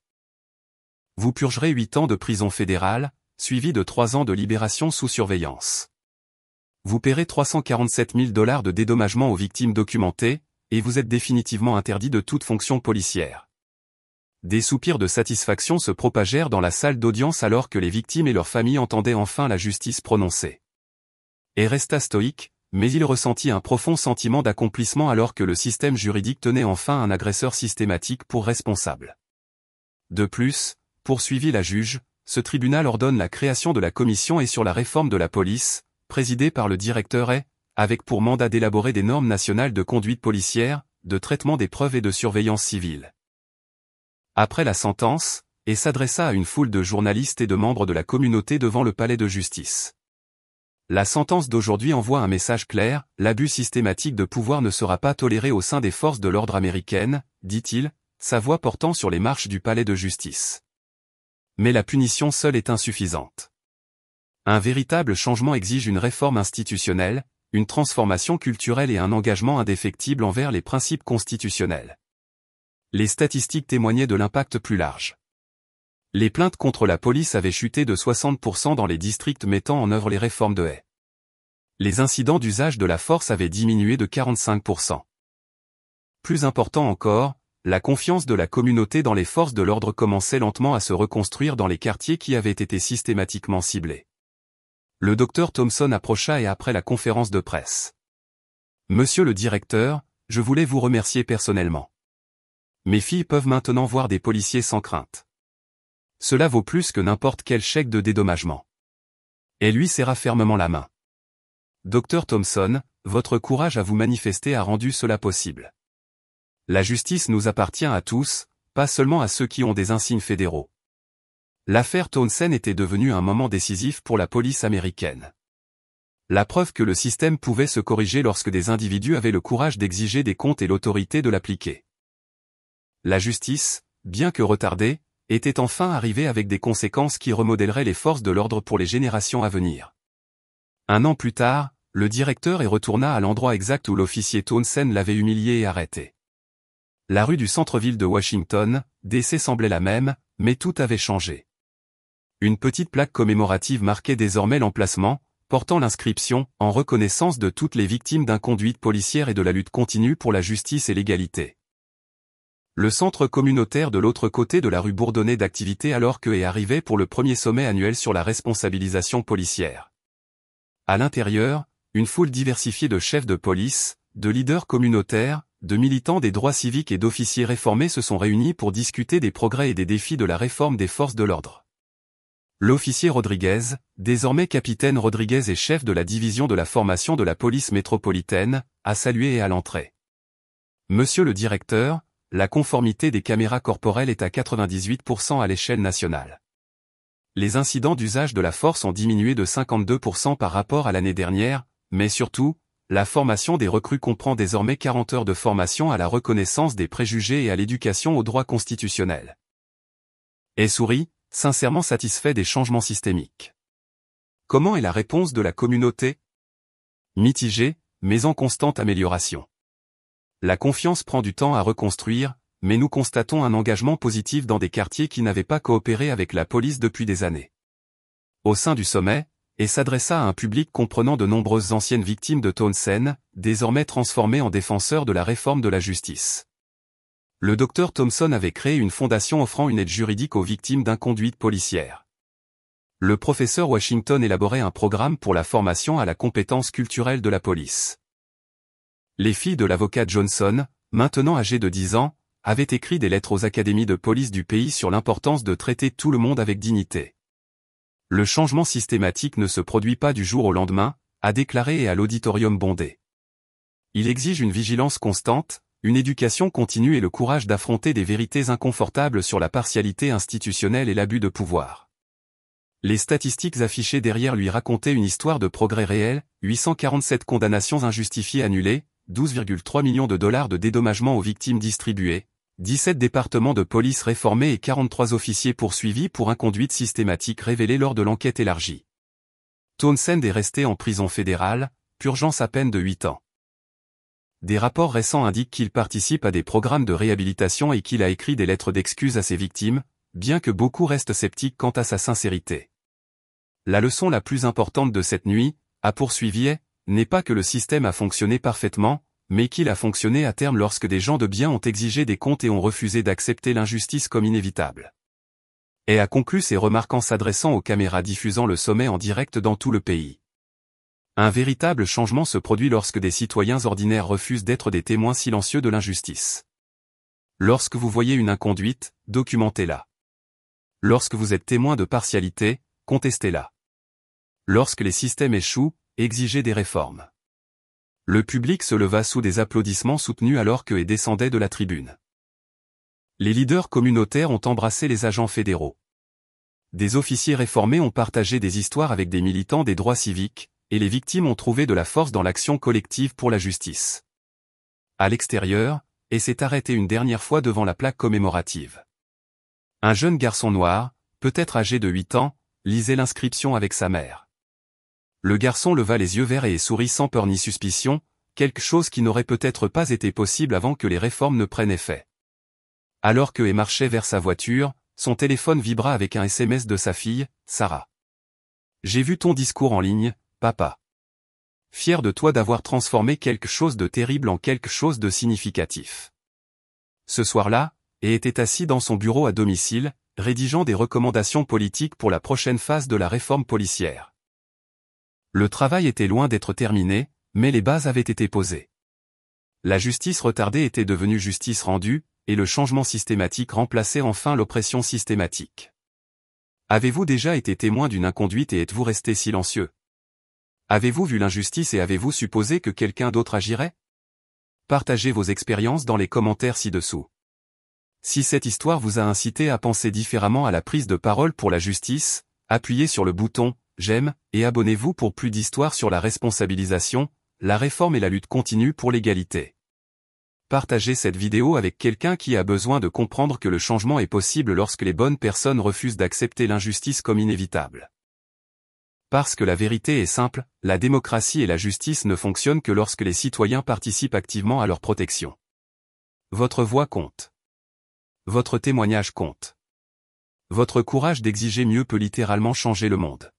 Vous purgerez 8 ans de prison fédérale, suivi de 3 ans de libération sous surveillance. Vous paierez $347 000 de dédommagement aux victimes documentées, et vous êtes définitivement interdit de toute fonction policière. Des soupirs de satisfaction se propagèrent dans la salle d'audience alors que les victimes et leurs familles entendaient enfin la justice prononcée. Et resta stoïque, mais il ressentit un profond sentiment d'accomplissement alors que le système juridique tenait enfin un agresseur systématique pour responsable. De plus, poursuivit la juge, ce tribunal ordonne la création de la commission et sur la réforme de la police, présidée par le directeur et, avec pour mandat d'élaborer des normes nationales de conduite policière, de traitement des preuves et de surveillance civile. Après la sentence, et s'adressa à une foule de journalistes et de membres de la communauté devant le palais de justice. La sentence d'aujourd'hui envoie un message clair, l'abus systématique de pouvoir ne sera pas toléré au sein des forces de l'ordre américaines, dit-il, sa voix portant sur les marches du palais de justice. Mais la punition seule est insuffisante. Un véritable changement exige une réforme institutionnelle, une transformation culturelle et un engagement indéfectible envers les principes constitutionnels. Les statistiques témoignaient de l'impact plus large. Les plaintes contre la police avaient chuté de 60% dans les districts mettant en œuvre les réformes de Hay. Les incidents d'usage de la force avaient diminué de 45%. Plus important encore, la confiance de la communauté dans les forces de l'ordre commençait lentement à se reconstruire dans les quartiers qui avaient été systématiquement ciblés. Le docteur Thompson approcha et après la conférence de presse. « Monsieur le directeur, je voulais vous remercier personnellement. Mes filles peuvent maintenant voir des policiers sans crainte. Cela vaut plus que n'importe quel chèque de dédommagement. » Et lui serra fermement la main. « Docteur Thompson, votre courage à vous manifester a rendu cela possible. La justice nous appartient à tous, pas seulement à ceux qui ont des insignes fédéraux. » L'affaire Townsend était devenue un moment décisif pour la police américaine. La preuve que le système pouvait se corriger lorsque des individus avaient le courage d'exiger des comptes et l'autorité de l'appliquer. La justice, bien que retardée, était enfin arrivée avec des conséquences qui remodèleraient les forces de l'ordre pour les générations à venir. Un an plus tard, le directeur retourna à l'endroit exact où l'officier Townsend l'avait humilié et arrêté. La rue du centre-ville de Washington, D.C. semblait la même, mais tout avait changé. Une petite plaque commémorative marquait désormais l'emplacement, portant l'inscription « En reconnaissance de toutes les victimes d'inconduite policière et de la lutte continue pour la justice et l'égalité ». Le centre communautaire de l'autre côté de la rue bourdonnait d'activité alors que est arrivé pour le premier sommet annuel sur la responsabilisation policière. À l'intérieur, une foule diversifiée de chefs de police, de leaders communautaires, de militants des droits civiques et d'officiers réformés se sont réunis pour discuter des progrès et des défis de la réforme des forces de l'ordre. L'officier Rodriguez, désormais capitaine Rodriguez et chef de la division de la formation de la police métropolitaine, a salué et à l'entrée. Monsieur le directeur, la conformité des caméras corporelles est à 98% à l'échelle nationale. Les incidents d'usage de la force ont diminué de 52% par rapport à l'année dernière, mais surtout, la formation des recrues comprend désormais 40 heures de formation à la reconnaissance des préjugés et à l'éducation au droit constitutionnel. Et sourit, sincèrement satisfait des changements systémiques. Comment est la réponse de la communauté? Mitigée, mais en constante amélioration. La confiance prend du temps à reconstruire, mais nous constatons un engagement positif dans des quartiers qui n'avaient pas coopéré avec la police depuis des années. Au sein du sommet, et s'adressa à un public comprenant de nombreuses anciennes victimes de Townsend, désormais transformées en défenseurs de la réforme de la justice. Le docteur Thompson avait créé une fondation offrant une aide juridique aux victimes d'inconduite policière. Le professeur Washington élaborait un programme pour la formation à la compétence culturelle de la police. Les filles de l'avocat Johnson, maintenant âgées de 10 ans, avaient écrit des lettres aux académies de police du pays sur l'importance de traiter tout le monde avec dignité. Le changement systématique ne se produit pas du jour au lendemain, a déclaré et à l'auditorium bondé. Il exige une vigilance constante, une éducation continue et le courage d'affronter des vérités inconfortables sur la partialité institutionnelle et l'abus de pouvoir. Les statistiques affichées derrière lui racontaient une histoire de progrès réel, 847 condamnations injustifiées annulées, 12,3 millions de dollars de dédommagement aux victimes distribués, 17 départements de police réformés et 43 officiers poursuivis pour inconduite systématique révélés lors de l'enquête élargie. Townsend est resté en prison fédérale, purgeant sa peine de 8 ans. Des rapports récents indiquent qu'il participe à des programmes de réhabilitation et qu'il a écrit des lettres d'excuses à ses victimes, bien que beaucoup restent sceptiques quant à sa sincérité. La leçon la plus importante de cette nuit, a poursuivi, n'est pas que le système a fonctionné parfaitement, mais qu'il a fonctionné à terme lorsque des gens de bien ont exigé des comptes et ont refusé d'accepter l'injustice comme inévitable. Et a conclu ces remarques en s'adressant aux caméras diffusant le sommet en direct dans tout le pays. Un véritable changement se produit lorsque des citoyens ordinaires refusent d'être des témoins silencieux de l'injustice. Lorsque vous voyez une inconduite, documentez-la. Lorsque vous êtes témoin de partialité, contestez-la. Lorsque les systèmes échouent, exigez des réformes. Le public se leva sous des applaudissements soutenus alors que et descendait de la tribune. Les leaders communautaires ont embrassé les agents fédéraux. Des officiers réformés ont partagé des histoires avec des militants des droits civiques, et les victimes ont trouvé de la force dans l'action collective pour la justice. À l'extérieur, et s'est arrêté une dernière fois devant la plaque commémorative. Un jeune garçon noir, peut-être âgé de 8 ans, lisait l'inscription avec sa mère. Le garçon leva les yeux verts et sourit sans peur ni suspicion, quelque chose qui n'aurait peut-être pas été possible avant que les réformes ne prennent effet. Alors que marchait vers sa voiture, son téléphone vibra avec un SMS de sa fille, Sarah. « J'ai vu ton discours en ligne, papa. Fier de toi d'avoir transformé quelque chose de terrible en quelque chose de significatif. » Ce soir-là, et était assis dans son bureau à domicile, rédigeant des recommandations politiques pour la prochaine phase de la réforme policière. Le travail était loin d'être terminé, mais les bases avaient été posées. La justice retardée était devenue justice rendue, et le changement systématique remplaçait enfin l'oppression systématique. Avez-vous déjà été témoin d'une inconduite et êtes-vous resté silencieux? Avez-vous vu l'injustice et avez-vous supposé que quelqu'un d'autre agirait? Partagez vos expériences dans les commentaires ci-dessous. Si cette histoire vous a incité à penser différemment à la prise de parole pour la justice, appuyez sur le bouton « J'aime » et abonnez-vous pour plus d'histoires sur la responsabilisation, la réforme et la lutte continue pour l'égalité. Partagez cette vidéo avec quelqu'un qui a besoin de comprendre que le changement est possible lorsque les bonnes personnes refusent d'accepter l'injustice comme inévitable. Parce que la vérité est simple, la démocratie et la justice ne fonctionnent que lorsque les citoyens participent activement à leur protection. Votre voix compte. Votre témoignage compte. Votre courage d'exiger mieux peut littéralement changer le monde.